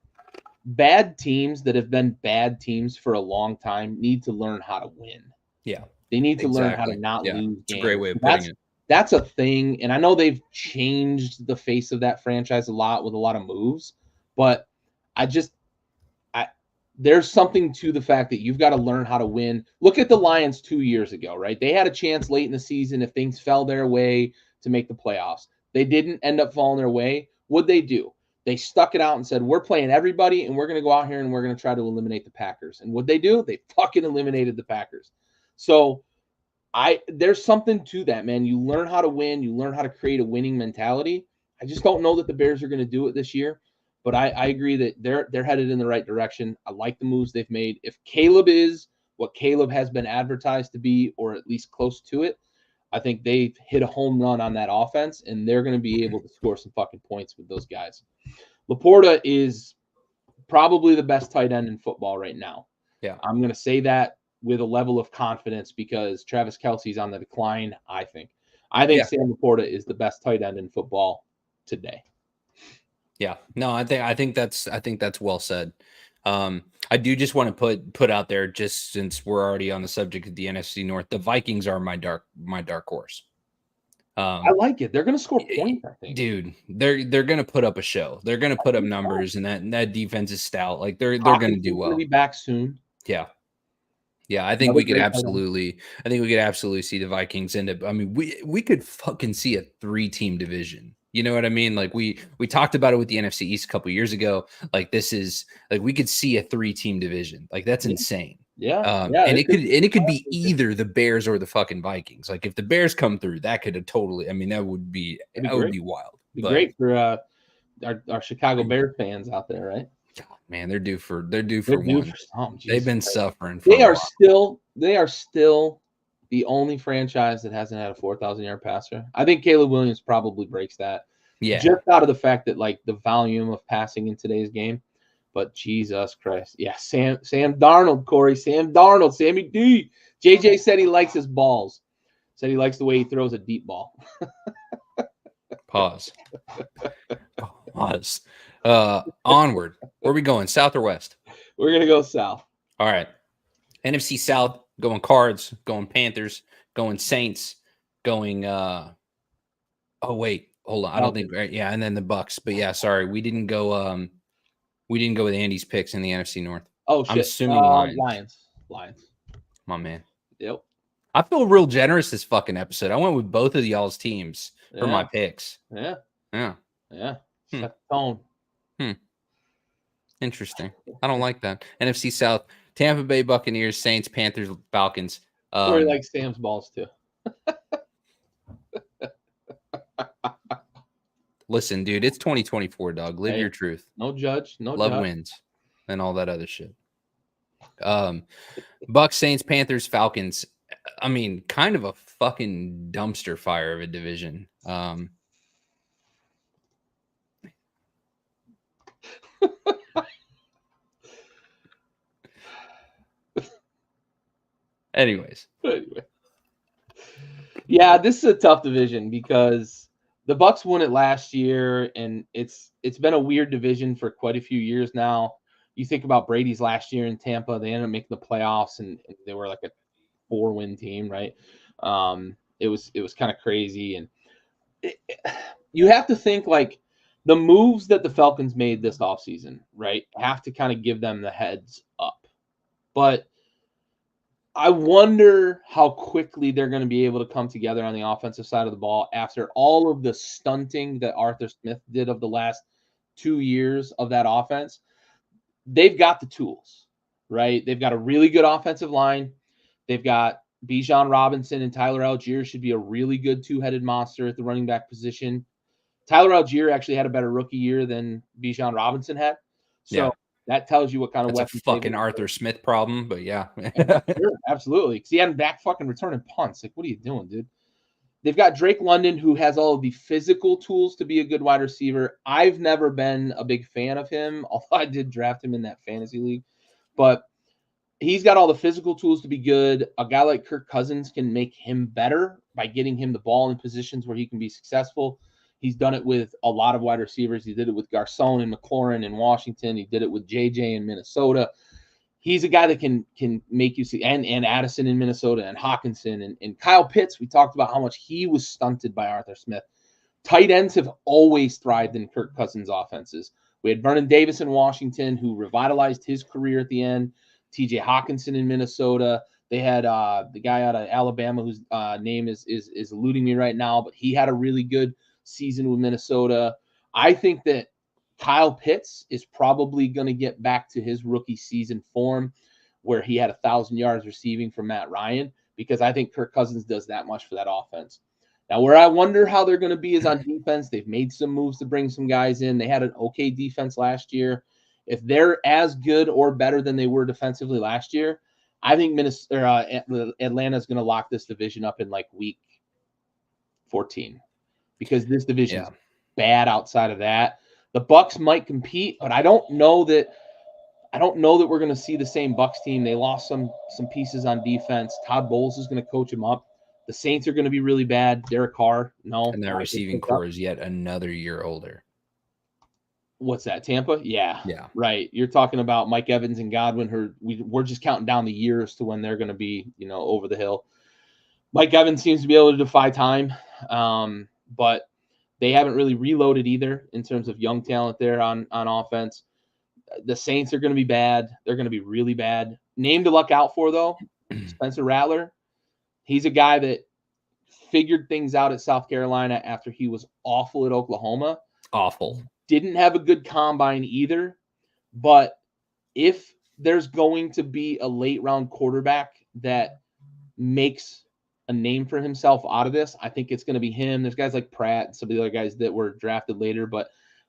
bad teams that have been bad teams for a long time need to learn how to win. Yeah. They need to learn how to not lose games. It's a great way of putting it. That's a thing, and I know they've changed the face of that franchise a lot with a lot of moves, but there's something to the fact that you've got to learn how to win. Look at the Lions 2 years ago, right? They had a chance late in the season if things fell their way to make the playoffs. They didn't end up falling their way. What'd they do? They stuck it out and said, we're playing everybody, and we're going to go out here and we're going to try to eliminate the Packers. And what'd they do? They fucking eliminated the Packers. So there's something to that, man. You learn how to win. You learn how to create a winning mentality. I just don't know that the Bears are going to do it this year. But I agree that they're headed in the right direction. I like the moves they've made. If Caleb is what Caleb has been advertised to be, or at least close to it, I think they've hit a home run on that offense, and they're going to be able to score some fucking points with those guys. Laporta is probably the best tight end in football right now. Yeah, I'm going to say that with a level of confidence because Travis Kelce's on the decline, I think. Sam Laporta is the best tight end in football today. Yeah, no, I think that's well said. I do just want to put out there, just since we're already on the subject of the NFC North, the Vikings are my dark horse. I like it. They're going to score points, I think. Dude, they're going to put up a show. They're going to put up numbers, and that defense is stout. Like they're going to do well. Be back soon. Yeah. I think we could absolutely see the Vikings end up. I mean, we could fucking see a 3-team division. You know what I mean? Like we talked about it with the NFC East a couple years ago. Like this is like we could see a 3-team division. Like that's insane. Yeah. And it could be either the Bears or the fucking Vikings. Like if the Bears come through, that could have totally. I mean, that would be wild. It'd be great for our Chicago Bears fans out there, right? God, man, they're due for one. They've been suffering. They are still the only franchise that hasn't had a 4,000-yard passer. I think Caleb Williams probably breaks that. Yeah. Just out of the fact that like the volume of passing in today's game. But Jesus Christ. Yeah, Sam Darnold, Corey. Sam Darnold, Sammy D. JJ said he likes his balls. Said he likes the way he throws a deep ball. Pause. Onward. Where are we going? South or west? We're gonna go south. All right. NFC South, going Cards, going Panthers, going Saints, going oh wait, hold on. I don't think right. Yeah, and then the Bucks. But yeah, sorry. We didn't go with Andy's picks in the NFC North. Oh I'm shit. assuming Lions. Lions. My man. Yep. I feel real generous this fucking episode. I went with both of y'all's teams for my picks. Yeah. Yeah. Yeah. Set the tone. Interesting. I don't like that. NFC South, Tampa Bay Buccaneers, Saints, Panthers, Falcons. Corey likes Sam's balls too. Listen, dude, it's 2024, dog. Live your truth. No judge. No love judge. wins and all that other shit. Bucks, Saints, Panthers, Falcons. I mean, kind of a fucking dumpster fire of a division. Anyways. Yeah, this is a tough division because the Bucks won it last year, and it's been a weird division for quite a few years now. You think about Brady's last year in Tampa; they ended up making the playoffs, and they were like a 4-win team, right? It was kind of crazy, and you have to think like the moves that the Falcons made this offseason, right, have to kind of give them the heads up, but I wonder how quickly they're going to be able to come together on the offensive side of the ball after all of the stunting that Arthur Smith did of the last 2 years of that offense. They've got the tools, right? They've got a really good offensive line. They've got Bijan Robinson and Tyler Algier should be a really good two-headed monster at the running back position. Tyler Algier actually had a better rookie year than Bijan Robinson had. So that tells you what kind of weapons. That's a fucking Arthur Smith problem, but yeah. Sure, absolutely. Because he had him back fucking returning punts. Like, what are you doing, dude? They've got Drake London, who has all of the physical tools to be a good wide receiver. I've never been a big fan of him, although I did draft him in that fantasy league. But he's got all the physical tools to be good. A guy like Kirk Cousins can make him better by getting him the ball in positions where he can be successful. He's done it with a lot of wide receivers. He did it with Garcon and McLaurin in Washington. He did it with JJ in Minnesota. He's a guy that can make you see, and Addison in Minnesota, and Hawkinson, and Kyle Pitts. We talked about how much he was stunted by Arthur Smith. Tight ends have always thrived in Kirk Cousins offenses. We had Vernon Davis in Washington, who revitalized his career at the end. TJ Hawkinson in Minnesota. They had the guy out of Alabama whose name is eluding me right now, but he had a really good season with Minnesota. I think that Kyle Pitts is probably going to get back to his rookie season form where he had 1,000 yards receiving from Matt Ryan, because I think Kirk Cousins does that much for that offense. Now, where I wonder how they're going to be is on defense. They've made some moves to bring some guys in. They had an okay defense last year. If they're as good or better than they were defensively last year, I think Atlanta is going to lock this division up in like week 14, because this division is bad outside of that. The Bucks might compete, but I don't know that we're going to see the same Bucks team. They lost some pieces on defense. Todd Bowles is going to coach them up. The Saints are going to be really bad. Derek Carr, no. And their receiving core is yet another year older. What's that, Tampa? Yeah. Right. You're talking about Mike Evans and Godwin, we're just counting down the years to when they're going to be, over the hill. Mike Evans seems to be able to defy time, but they haven't really reloaded either in terms of young talent there on offense. The Saints are going to be bad. They're going to be really bad. Name to look out for, though, Spencer Rattler. He's a guy that figured things out at South Carolina after he was awful at Oklahoma. Awful. Didn't have a good combine either. But if there's going to be a late-round quarterback that makes a name for himself out of this, I think it's going to be him. There's guys like Pratt and some of the other guys that were drafted later, but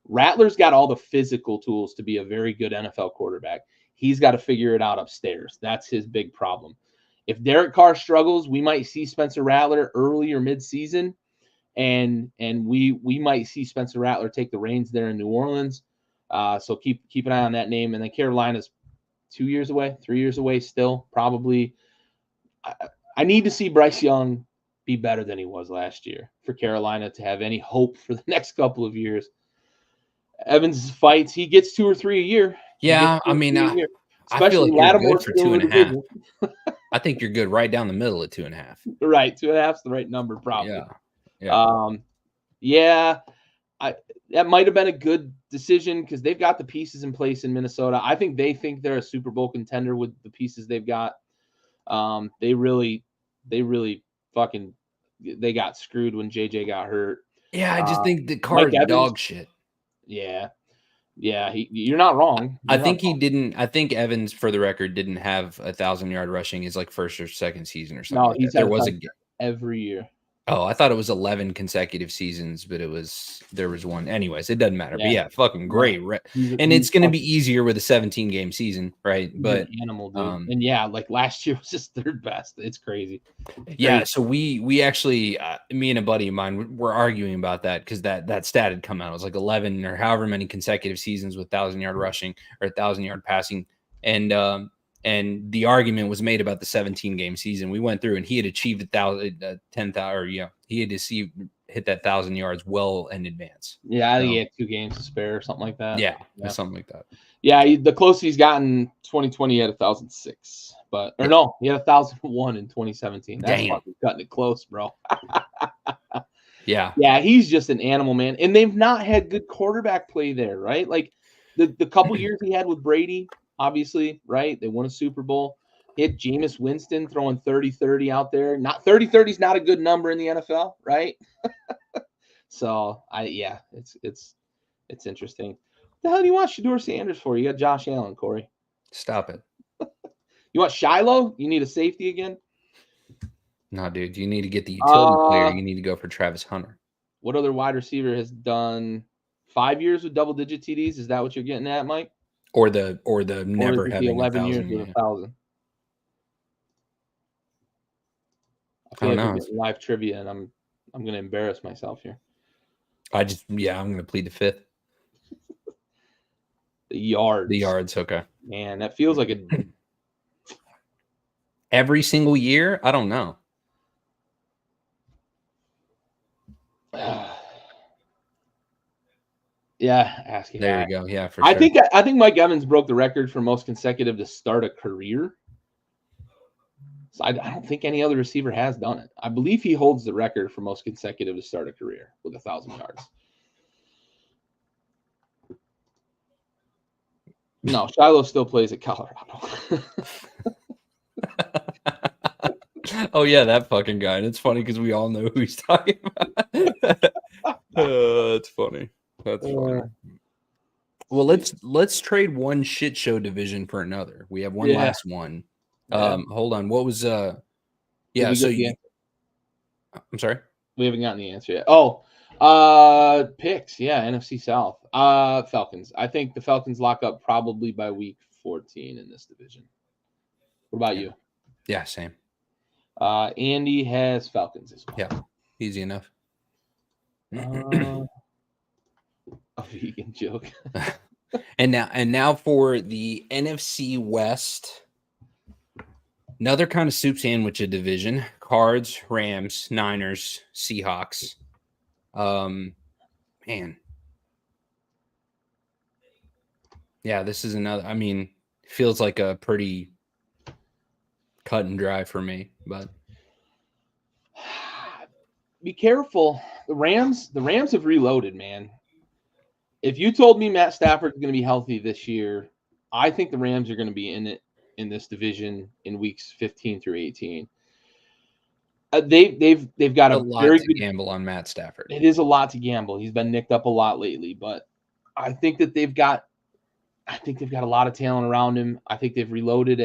Rattler's got all the physical tools to be a very good NFL quarterback. He's got to figure it out upstairs. That's his big problem. If Derek Carr struggles, we might see Spencer Rattler early or mid-season, and we might see Spencer Rattler take the reins there in New Orleans. So keep an eye on that name. And then Carolina's 2 years away, 3 years away still, probably. I need to see Bryce Young be better than he was last year for Carolina to have any hope for the next couple of years. Evans fights. He gets 2 or 3 a year. Yeah, I mean, I feel Especially like you're good Lattimore's for still in the 2.5. division. I think you're good right down the middle at 2.5. Right, 2.5 is the right number, probably. Yeah. Yeah, that might have been a good decision because they've got the pieces in place in Minnesota. I think they're a Super Bowl contender with the pieces they've got. They really fucking they got screwed when JJ got hurt. Yeah, I just think the Mike Carr is Evans, dog shit. yeah, you're not wrong. I think he didn't. I think Evans, for the record, didn't have 1,000-yard rushing his like first or second season or something. No, like he's that. had There was a. every year. Oh, I thought it was 11 consecutive seasons, but there was one. Anyways, it doesn't matter. But yeah, fucking great. And it's going to be easier with a 17-game season, right? But animal, dude. And yeah, like last year was his third best. It's crazy. Yeah, so we actually, me and a buddy of mine, were arguing about that because that stat had come out. It was like 11 or however many consecutive seasons with 1,000-yard rushing or 1,000-yard passing, and the argument was made about the 17-game season. We went through and he had achieved 10,000, or he had hit that 1,000 yards well in advance. Yeah, I think he had 2 games to spare or something like that. Yeah, something like that. Yeah, the closest he's gotten 2020 he had 1,006, but no, he had 1,001 in 2017. That's fucking cutting it close, bro. Yeah, he's just an animal, man. And they've not had good quarterback play there, right? Like the couple years he had with Brady, obviously, right? They won a Super Bowl. He had Jameis Winston throwing 30-30 out there. Not 30-30 is not a good number in the NFL, right? So it's interesting. What the hell do you want Shedeur Sanders for? You got Josh Allen, Corey. Stop it. You want Shiloh? You need a safety again? No, dude. You need to get the utility player. You need to go for Travis Hunter. What other wide receiver has done 5 years with double-digit TDs? Is that what you're getting at, Mike? Or the never having 11 years with 1,000. I feel like we're getting live trivia, and I'm going to embarrass myself here. I'm going to plead the fifth. The yards. Okay. Man, that feels like every single year. I don't know. Yeah, asking. There you go. Yeah, for sure. I think Mike Evans broke the record for most consecutive to start a career. So I don't think any other receiver has done it. I believe he holds the record for most consecutive to start a career with 1,000 yards. No, Shiloh still plays at Colorado. Oh yeah, that fucking guy. And it's funny because we all know who he's talking about. That's funny. That's funny. Well, let's trade one shit show division for another. We have one last one. Hold on. What was I'm sorry. We haven't gotten the answer yet. Picks. Yeah, NFC South. Falcons. I think the Falcons lock up probably by week 14 in this division. What about you? Yeah, same. Andy has Falcons as well. Yeah, easy enough. A vegan joke. And now for the NFC West. Another kind of soup sandwich of division. Cards, Rams, Niners, Seahawks. Man. Yeah, this is another. I mean, feels like a pretty cut and dry for me, but be careful. The Rams have reloaded, man. If you told me Matt Stafford is going to be healthy this year, I think the Rams are going to be in it in this division in weeks 15 through 18. They've got a very good gamble on Matt Stafford. It is a lot to gamble. He's been nicked up a lot lately, but I think that they've got a lot of talent around him. I think they've reloaded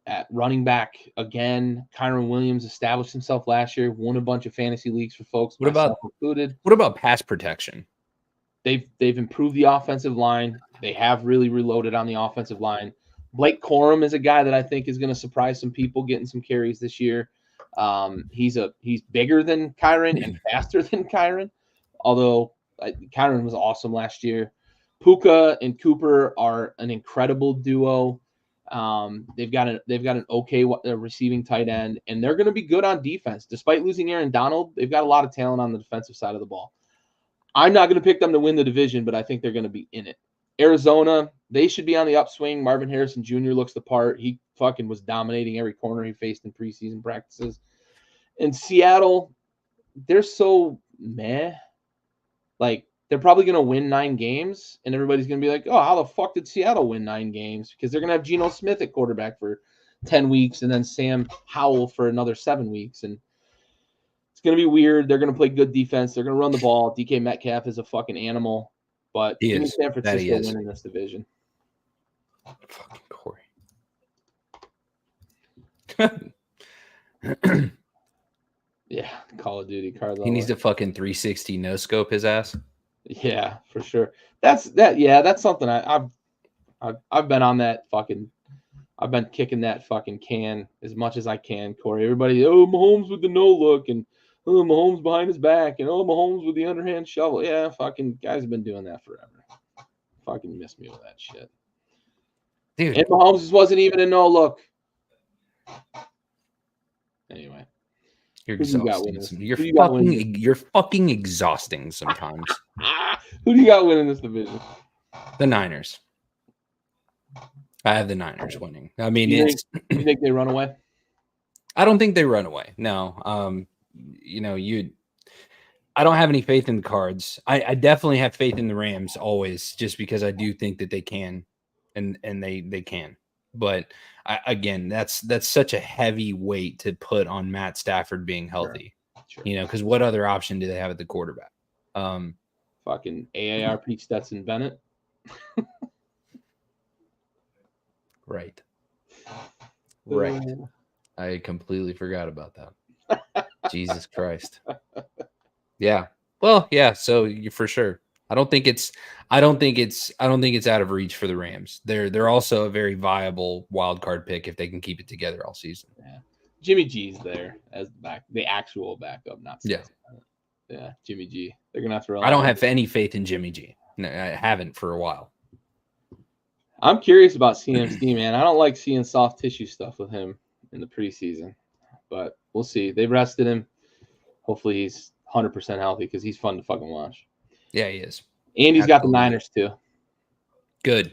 at running back again. Kyron Williams established himself last year, won a bunch of fantasy leagues for folks. What about pass protection? They've improved the offensive line. They have really reloaded on the offensive line. Blake Corum is a guy that I think is going to surprise some people getting some carries this year. He's bigger than Kyron and faster than Kyron, although Kyron was awesome last year. Puka and Cooper are an incredible duo. They've got an okay receiving tight end, and they're going to be good on defense. Despite losing Aaron Donald, they've got a lot of talent on the defensive side of the ball. I'm not going to pick them to win the division, but I think they're going to be in it. Arizona, they should be on the upswing. Marvin Harrison Jr. looks the part. He fucking was dominating every corner he faced in preseason practices. And Seattle, they're so meh. Like, they're probably going to win 9 games, and everybody's going to be like, oh, how the fuck did Seattle win 9 games? Because they're going to have Geno Smith at quarterback for 10 weeks and then Sam Howell for another 7 weeks. And it's going to be weird. They're going to play good defense. They're going to run the ball. DK Metcalf is a fucking animal. But give me San Francisco winning this division. Fucking Corey. Yeah, Call of Duty. Carlo. He needs to fucking 360 no scope his ass. Yeah, for sure. That's something I've been on that fucking. I've been kicking that fucking can as much as I can, Corey. Everybody, oh, Mahomes with the no look, and oh, Mahomes behind his back, and oh, Mahomes with the underhand shovel. Yeah, fucking guys have been doing that forever. Fucking miss me with that shit. Dude. And Mahomes just wasn't even a no look. Anyway. You're exhausting. You're fucking exhausting sometimes. Who do you got winning this division? The Niners. I have the Niners winning. I mean, you think they run away? I don't think they run away. No. I don't have any faith in the Cards. I definitely have faith in the Rams always, just because I do think that they can, and they can. But again, that's such a heavy weight to put on Matt Stafford being healthy. Sure. Because what other option do they have at the quarterback? Fucking AARP Stetson Bennett. Right. I completely forgot about that. Jesus Christ. Yeah. Well, yeah. So for sure, I don't think it's out of reach for the Rams. They're also a very viable wild card pick if they can keep it together all season. Yeah. Jimmy G's there as the actual backup, not Stetson. Yeah, Jimmy G. They're gonna have to. I don't have any faith in Jimmy G. No, I haven't for a while. I'm curious about CMC, man. I don't like seeing soft tissue stuff with him in the preseason, but we'll see. They've rested him. Hopefully he's 100% healthy because he's fun to fucking watch. Yeah, he is. And he's got the Niners too. Good.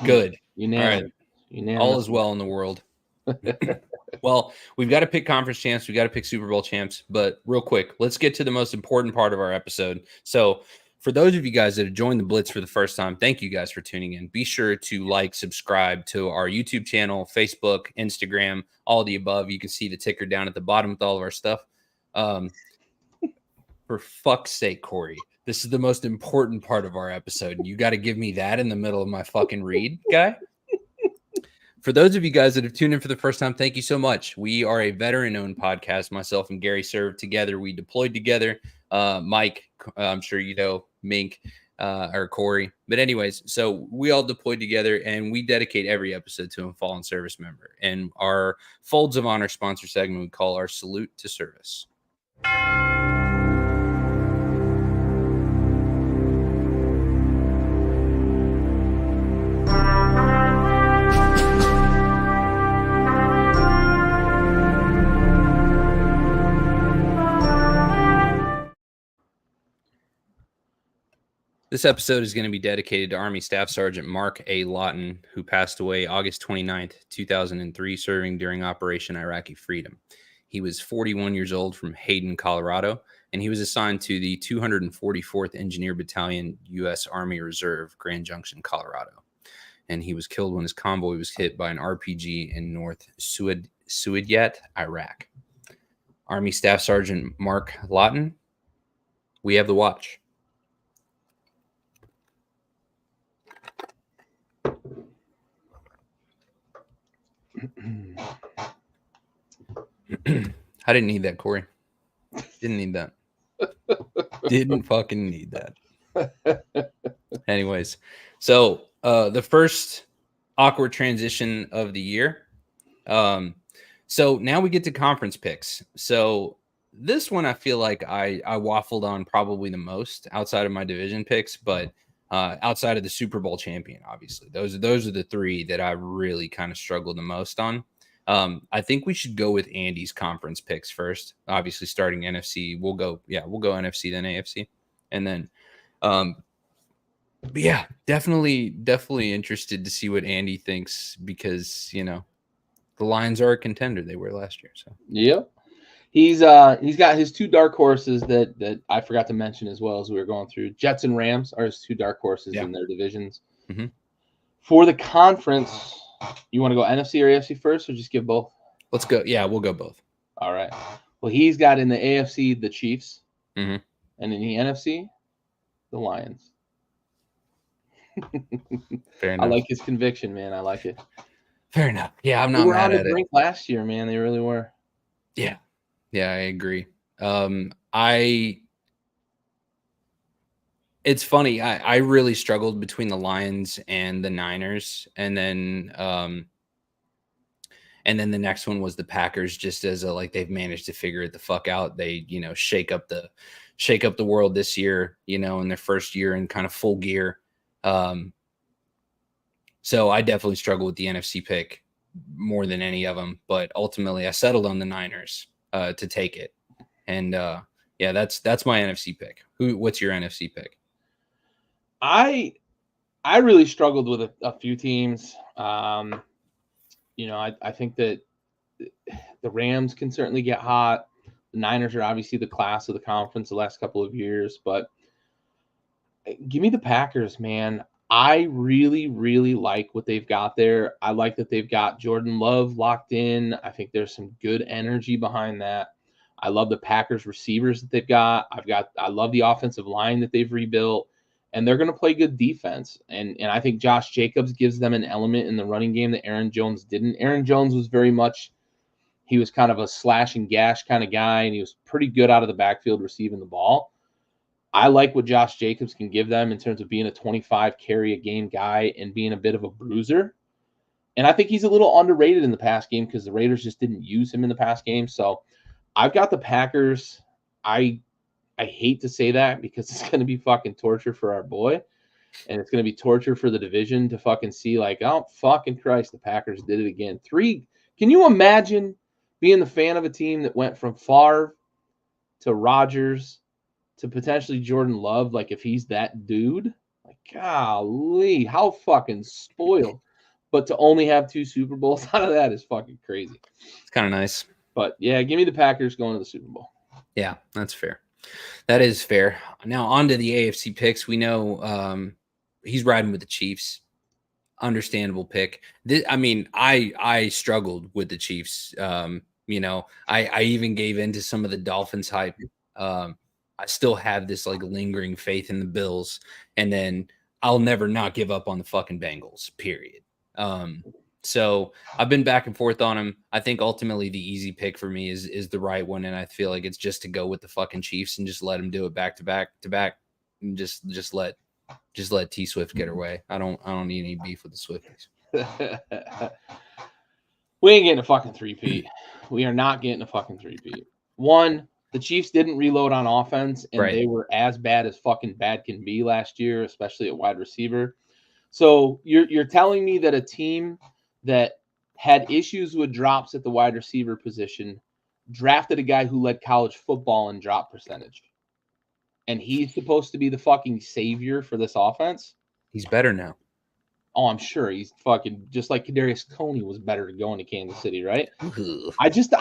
Unanimous. All right. All is well in the world. Well, we've got to pick conference champs. We've got to pick Super Bowl champs. But real quick, let's get to the most important part of our episode. So for those of you guys that have joined the Blitz for the first time, thank you guys for tuning in. Be sure to subscribe to our YouTube channel, Facebook, Instagram, all of the above. You can see the ticker down at the bottom with all of our stuff. For fuck's sake, Corey, this is the most important part of our episode. You got to give me that in the middle of my fucking read, guy. For those of you guys that have tuned in for the first time, thank you so much. We are a veteran-owned podcast. Myself and Gary served together. We deployed together. Mike, I'm sure you know Mink or Corey. But anyways, so we all deployed together, and we dedicate every episode to a fallen service member. And our Folds of Honor sponsor segment we call our Salute to Service. This episode is going to be dedicated to Army Staff Sergeant Mark A. Lawton, who passed away August 29th, 2003, serving during Operation Iraqi Freedom. He was 41 years old from Hayden, Colorado, and he was assigned to the 244th Engineer Battalion, U.S. Army Reserve, Grand Junction, Colorado. And he was killed when his convoy was hit by an RPG in North Suwaydat, Iraq. Army Staff Sergeant Mark Lawton, we have the watch. I didn't need that, Corey. Didn't need that. Didn't fucking need that. Anyways, so the first awkward transition of the year. So now we get to conference picks. So this one I feel like I waffled on probably the most outside of my division picks, but outside of the Super Bowl champion, obviously. Those are the three that I really kind of struggled the most on. I think we should go with Andy's conference picks first. Obviously, starting NFC, we'll go NFC, then AFC. And then But yeah, definitely interested to see what Andy thinks because, you know, the Lions are a contender. They were last year. So Yep. He's got his two dark horses that I forgot to mention as well as we were going through. Jets and Rams are his two dark horses in their divisions. Mm-hmm. For the conference, you want to go NFC or AFC first, or just give both? Let's go. Yeah, we'll go both. All right. Well, he's got in the AFC the Chiefs, mm-hmm. and in the NFC the Lions. Fair enough. I like his conviction, man. I like it. Fair enough. Yeah, I'm not mad at it. Last year, man, they really were. Yeah, I agree. It's funny. I really struggled between the Lions and the Niners, and then the next one was the Packers. Just as they've managed to figure it the fuck out. They shake up the world this year. In their first year in kind of full gear. So I definitely struggle with the NFC pick more than any of them, but ultimately I settled on the Niners to take it. And yeah, that's my NFC pick. What's your NFC pick? I really struggled with a few teams. I think that the Rams can certainly get hot. The Niners are obviously the class of the conference the last couple of years, but give me the Packers, man. I really, really like what they've got there. I like that they've got Jordan Love locked in. I think there's some good energy behind that. I love the Packers receivers that they've got. I love the offensive line that they've rebuilt, and they're going to play good defense. And I think Josh Jacobs gives them an element in the running game that Aaron Jones didn't. Aaron Jones was he was kind of a slash and gash kind of guy, and he was pretty good out of the backfield receiving the ball. I like what Josh Jacobs can give them in terms of being a 25 carry a game guy and being a bit of a bruiser. And I think he's a little underrated in the pass game because the Raiders just didn't use him in the pass game. So I've got the Packers. I hate to say that because it's going to be fucking torture for our boy. And it's going to be torture for the division to fucking see oh, fucking Christ, the Packers did it again. Can you imagine being the fan of a team that went from Favre to Rodgers to potentially Jordan Love, if he's that dude? Golly, how fucking spoiled. But to only have 2 Super Bowls out of that is fucking crazy. It's kind of nice. But yeah, give me the Packers going to the Super Bowl. Yeah, that's fair. That is fair. Now on to the AFC picks. We know he's riding with the Chiefs. Understandable pick. I struggled with the Chiefs. I even gave in to some of the Dolphins hype. I still have this lingering faith in the Bills, and then I'll never not give up on the fucking Bengals, period. So I've been back and forth on them. I think ultimately the easy pick for me is the right one, and I feel like it's just to go with the fucking Chiefs and just let them do it back to back, and just let T Swift get her way. I don't need any beef with the Swifties. We ain't getting a fucking three-peat. We are not getting a fucking three-peat. One, the Chiefs didn't reload on offense, and they were as bad as fucking bad can be last year, especially at wide receiver. So you're telling me that a team that had issues with drops at the wide receiver position drafted a guy who led college football in drop percentage, and he's supposed to be the fucking savior for this offense? He's better now. Oh, I'm sure he's fucking just like Kadarius Toney was better to go into Kansas City, right? I just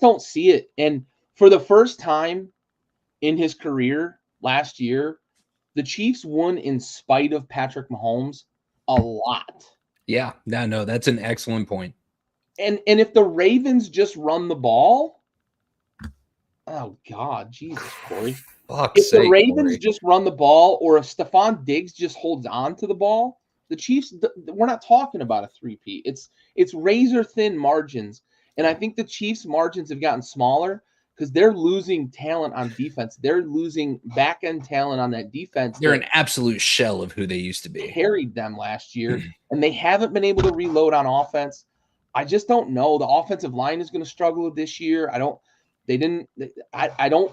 don't see it. And for the first time in his career last year, the Chiefs won in spite of Patrick Mahomes a lot. Yeah, no, that's an excellent point. And if the Ravens just run the ball, oh God, Jesus, Corey. If the Ravens just run the ball, or if Stephon Diggs just holds on to the ball, the Chiefs, we're not talking about a three-peat. It's razor thin margins. And I think the Chiefs' margins have gotten smaller because they're losing talent on defense. They're losing back-end talent on that defense. They're an absolute shell of who they used to be. Carried them last year, and they haven't been able to reload on offense. I just don't know. The offensive line is going to struggle this year. I don't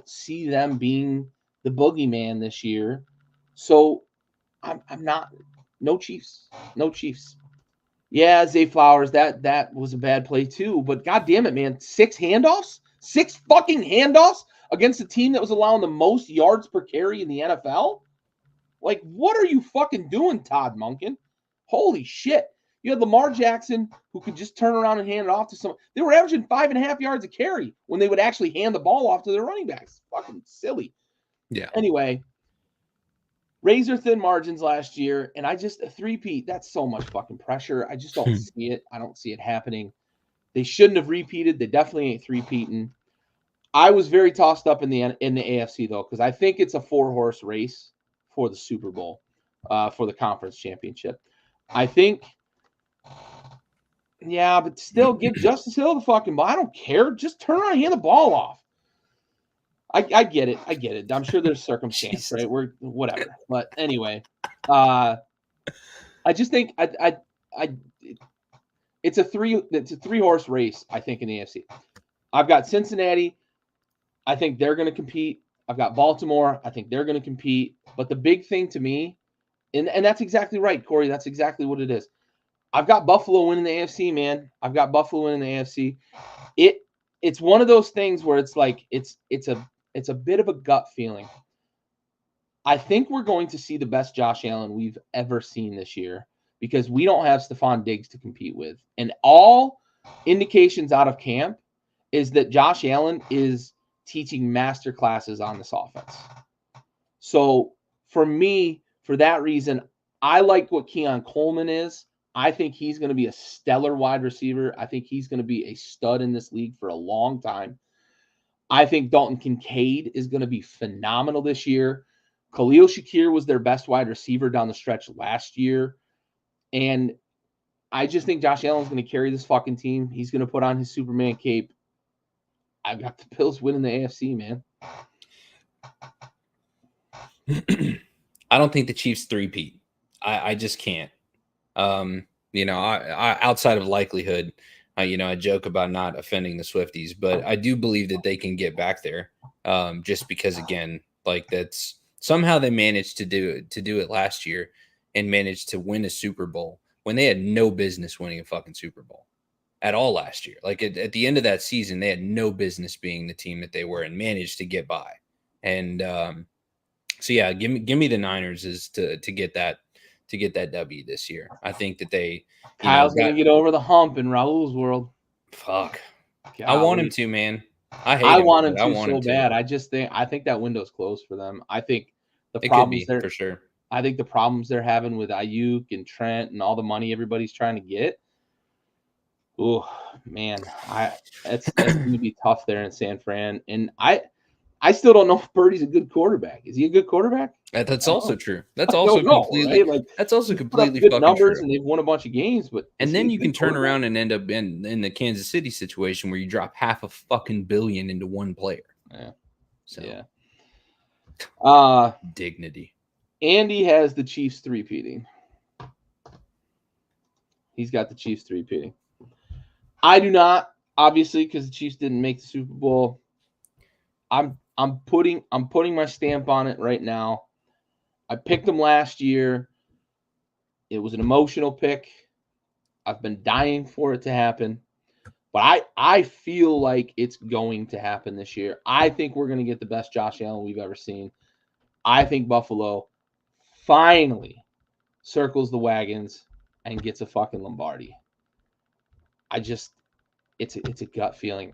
see them being the boogeyman this year. So I'm not. No Chiefs. No Chiefs. Yeah, Zay Flowers, that was a bad play too. But God damn it, man. 6 fucking handoffs against a team that was allowing the most yards per carry in the NFL? Like, what are you fucking doing, Todd Monken? Holy shit. You had Lamar Jackson, who could just turn around and hand it off to someone. They were averaging 5.5 yards a carry when they would actually hand the ball off to their running backs. Fucking silly. Yeah. Anyway, razor thin margins last year, and a three-peat, that's so much fucking pressure. I just don't see it. I don't see it happening. They shouldn't have repeated. They definitely ain't three-peating. I was very tossed up in the AFC, though, because I think it's a 4-horse race for the Super Bowl, for the conference championship. I think, yeah, but still give Justice Hill the fucking ball. I don't care. Just turn around and hand the ball off. I get it. I get it. I'm sure there's circumstance, right? We're whatever. But anyway, I just think it's a 3-horse race, I think, in the AFC. I've got Cincinnati. I think they're going to compete. I've got Baltimore. I think they're going to compete. But the big thing to me, and that's exactly right, Corey. That's exactly what it is. I've got Buffalo winning the AFC, man. I've got Buffalo winning the AFC. It's one of those things where it's like it's a bit of a gut feeling. I think we're going to see the best Josh Allen we've ever seen this year because we don't have Stephon Diggs to compete with. And all indications out of camp is that Josh Allen is teaching master classes on this offense. So for me, for that reason, I like what Keon Coleman is. I think he's going to be a stellar wide receiver. I think he's going to be a stud in this league for a long time. I think Dalton Kincaid is going to be phenomenal this year. Khalil Shakir was their best wide receiver down the stretch last year. And I just think Josh Allen's going to carry this fucking team. He's going to put on his Superman cape. I've got the Bills winning the AFC, man. I don't think the Chiefs three-peat. I just can't. I outside of likelihood, I joke about not offending the Swifties, but I do believe that they can get back there. Just because, again, like that's somehow they managed to do it last year and managed to win a Super Bowl when they had no business winning a fucking Super Bowl at all last year. Like at the end of that season, they had no business being the team that they were and managed to get by. And so yeah, give me the Niners is to get that W this year. I think that they Kyle's gonna get over the hump in Raul's world. Fuck. Golly. I want him to, man. I want him to so bad. I think that window's closed for them. I think the problems there for sure. I think the problems they're having with Ayuk and Trent and all the money everybody's trying to get. Oh man, it's going to be tough there in San Fran. And I still don't know if Purdy's a good quarterback. Is he a good quarterback? That's also true. That's also completely. Right? Like, that's also completely good fucking numbers, true. And they've won a bunch of games, but and then you can turn around and end up in the Kansas City situation where you drop $500 million into one player. Yeah. So yeah. Dignity. Andy has the Chiefs three-peating. He's got the Chiefs three-peating. I do not, obviously, because the Chiefs didn't make the Super Bowl. I'm putting my stamp on it right now. I picked them last year. It was an emotional pick. I've been dying for it to happen. But I feel like it's going to happen this year. I think we're going to get the best Josh Allen we've ever seen. I think Buffalo finally circles the wagons and gets a fucking Lombardi. It's a gut feeling.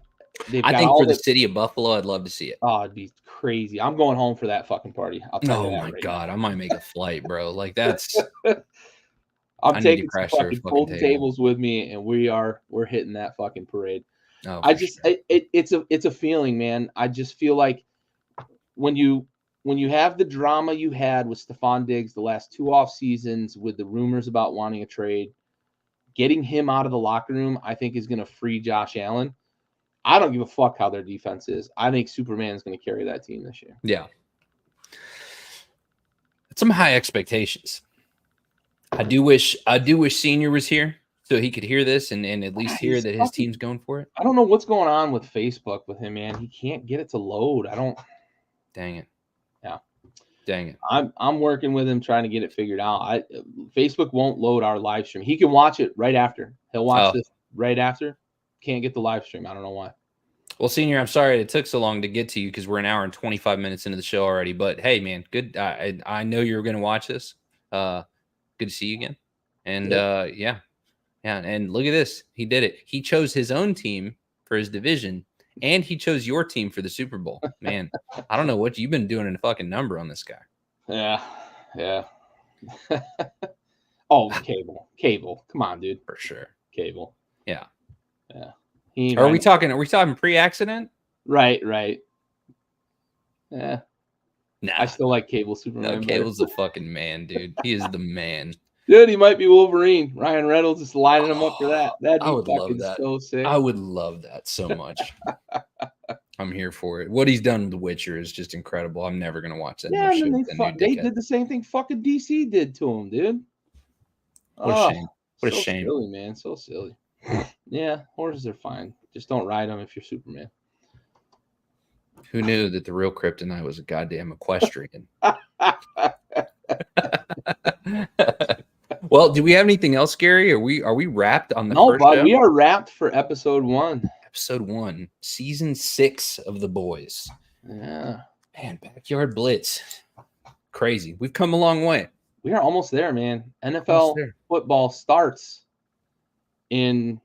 I think for the city of Buffalo, I'd love to see it. Oh, it'd be crazy. I'm going home for that fucking party. I'll tell you that. Oh my God, I might make a flight, bro. Like that's. I'm taking some fucking folding tables with me, and we're hitting that fucking parade. Oh, it's a feeling, man. I just feel like when you have the drama you had with Stephon Diggs the last 2 off seasons with the rumors about wanting a trade, getting him out of the locker room, I think is going to free Josh Allen. I don't give a fuck how their defense is. I think Superman is going to carry that team this year. Yeah. Some high expectations. I do wish Senior was here so he could hear this and at least hear that his team's going for it. I don't know what's going on with Facebook with him, man. He can't get it to load. Dang it. Yeah. Dang it. I'm working with him trying to get it figured out. Facebook won't load our live stream. He can watch it right after. He'll watch this right after. Can't get the live stream. I don't know why. Well, Senior, I'm sorry it took so long to get to you because we're an hour and 25 minutes into the show already. But hey, man, good. I know you were going to watch this. Good to see you again. And yeah. And look at this. He did it. He chose his own team for his division, and he chose your team for the Super Bowl. Man, I don't know what you've been doing in a fucking number on this guy. Yeah. Oh, Cable. Come on, dude. For sure. Cable. Yeah. Are we talking pre-accident? Right. Yeah. Nah. I still like Cable Superman. No, Cable's the fucking man, dude. He is the man. Dude, he might be Wolverine. Ryan Reynolds is lining him up for that. That'd be fucking so sick. I would love that so much. I'm here for it. What he's done with The Witcher is just incredible. I'm never gonna watch that. Yeah, and then they did the same thing fucking DC did to him, dude. What a shame. What a shame. Silly, man. So silly. Yeah, horses are fine. Just don't ride them if you're Superman. Who knew that the real kryptonite was a goddamn equestrian? Well, do we have anything else, Gary? Are we wrapped on the first show? We are wrapped for episode 1. Episode 1, season 6 of The Boys. Yeah. Man, Backyard Blitz. Crazy. We've come a long way. We are almost there, man. NFL football starts in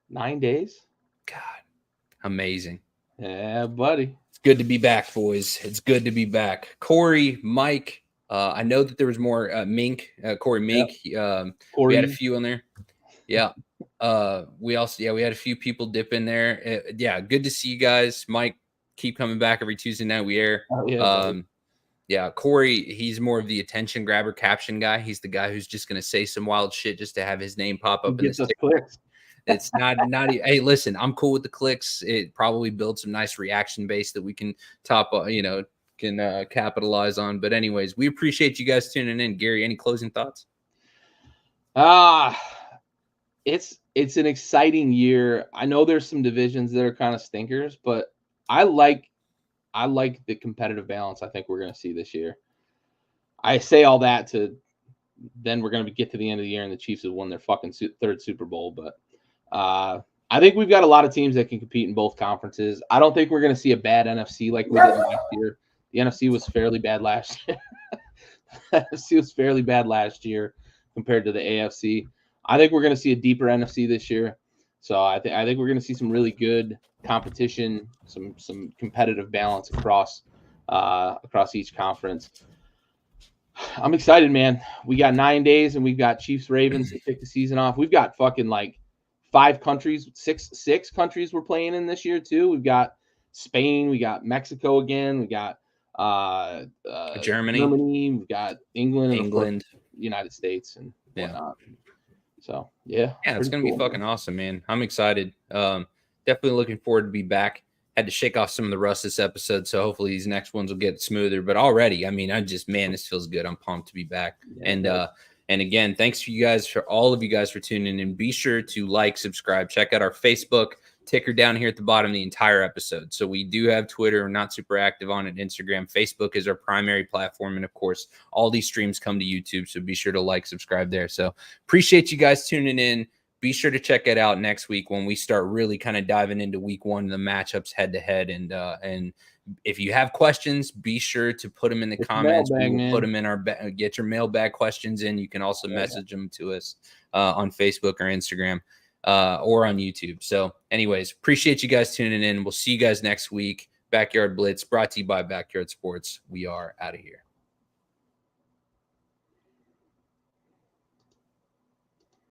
9 days. God, amazing. Yeah, buddy. It's good to be back, boys. It's good to be back. Corey, Mike, I know that there was more Corey Mink. Yep. We had a few in there. Yeah. We had a few people dip in there. Good to see you guys. Mike, keep coming back every Tuesday night we air. Corey, he's more of the attention grabber caption guy. He's the guy who's just going to say some wild shit just to have his name pop up in the clicks. It's not hey, listen, I'm cool with the clicks. It probably builds some nice reaction base that we can capitalize on. But anyways, we appreciate you guys tuning in. Gary, any closing thoughts? It's an exciting year. I know there's some divisions that are kind of stinkers, but I like the competitive balance I think we're going to see this year. I say all that to then we're going to get to the end of the year and the Chiefs have won their fucking third Super Bowl. But I think we've got a lot of teams that can compete in both conferences. I don't think we're going to see a bad NFC like we did last year. The NFC was fairly bad last year. The NFC was fairly bad last year compared to the AFC. I think we're going to see a deeper NFC this year. So I think we're going to see some really good competition, some competitive balance across each conference. I'm excited, man. We got 9 days and we've got Chiefs Ravens to kick the season off. We've got fucking like 5 countries, six countries we're playing in this year too. We've got Spain, we got Mexico again, we got Germany, we've got England, and of course, United States and whatnot. So it's gonna be fucking awesome, man. I'm excited. Definitely looking forward to be back. Had to shake off some of the rust this episode, so hopefully these next ones will get smoother. But already, I mean, this feels good. I'm pumped to be back. And again, thanks to you guys, for all of you guys for tuning in. Be sure to like, subscribe, check out our Facebook ticker down here at the bottom of the entire episode. So we do have Twitter. We're not super active on it. Instagram, Facebook is our primary platform. And of course, all these streams come to YouTube. So be sure to like, subscribe there. So appreciate you guys tuning in. Be sure to check it out next week when we start really kind of diving into week 1, the matchups head to head. And if you have questions, be sure to put them in the comments. We will put them in our get your mailbag questions in. You can also message them to us on Facebook or Instagram or on YouTube. So anyways, appreciate you guys tuning in. We'll see you guys next week. Backyard Blitz brought to you by Backyard Sports. We are out of here.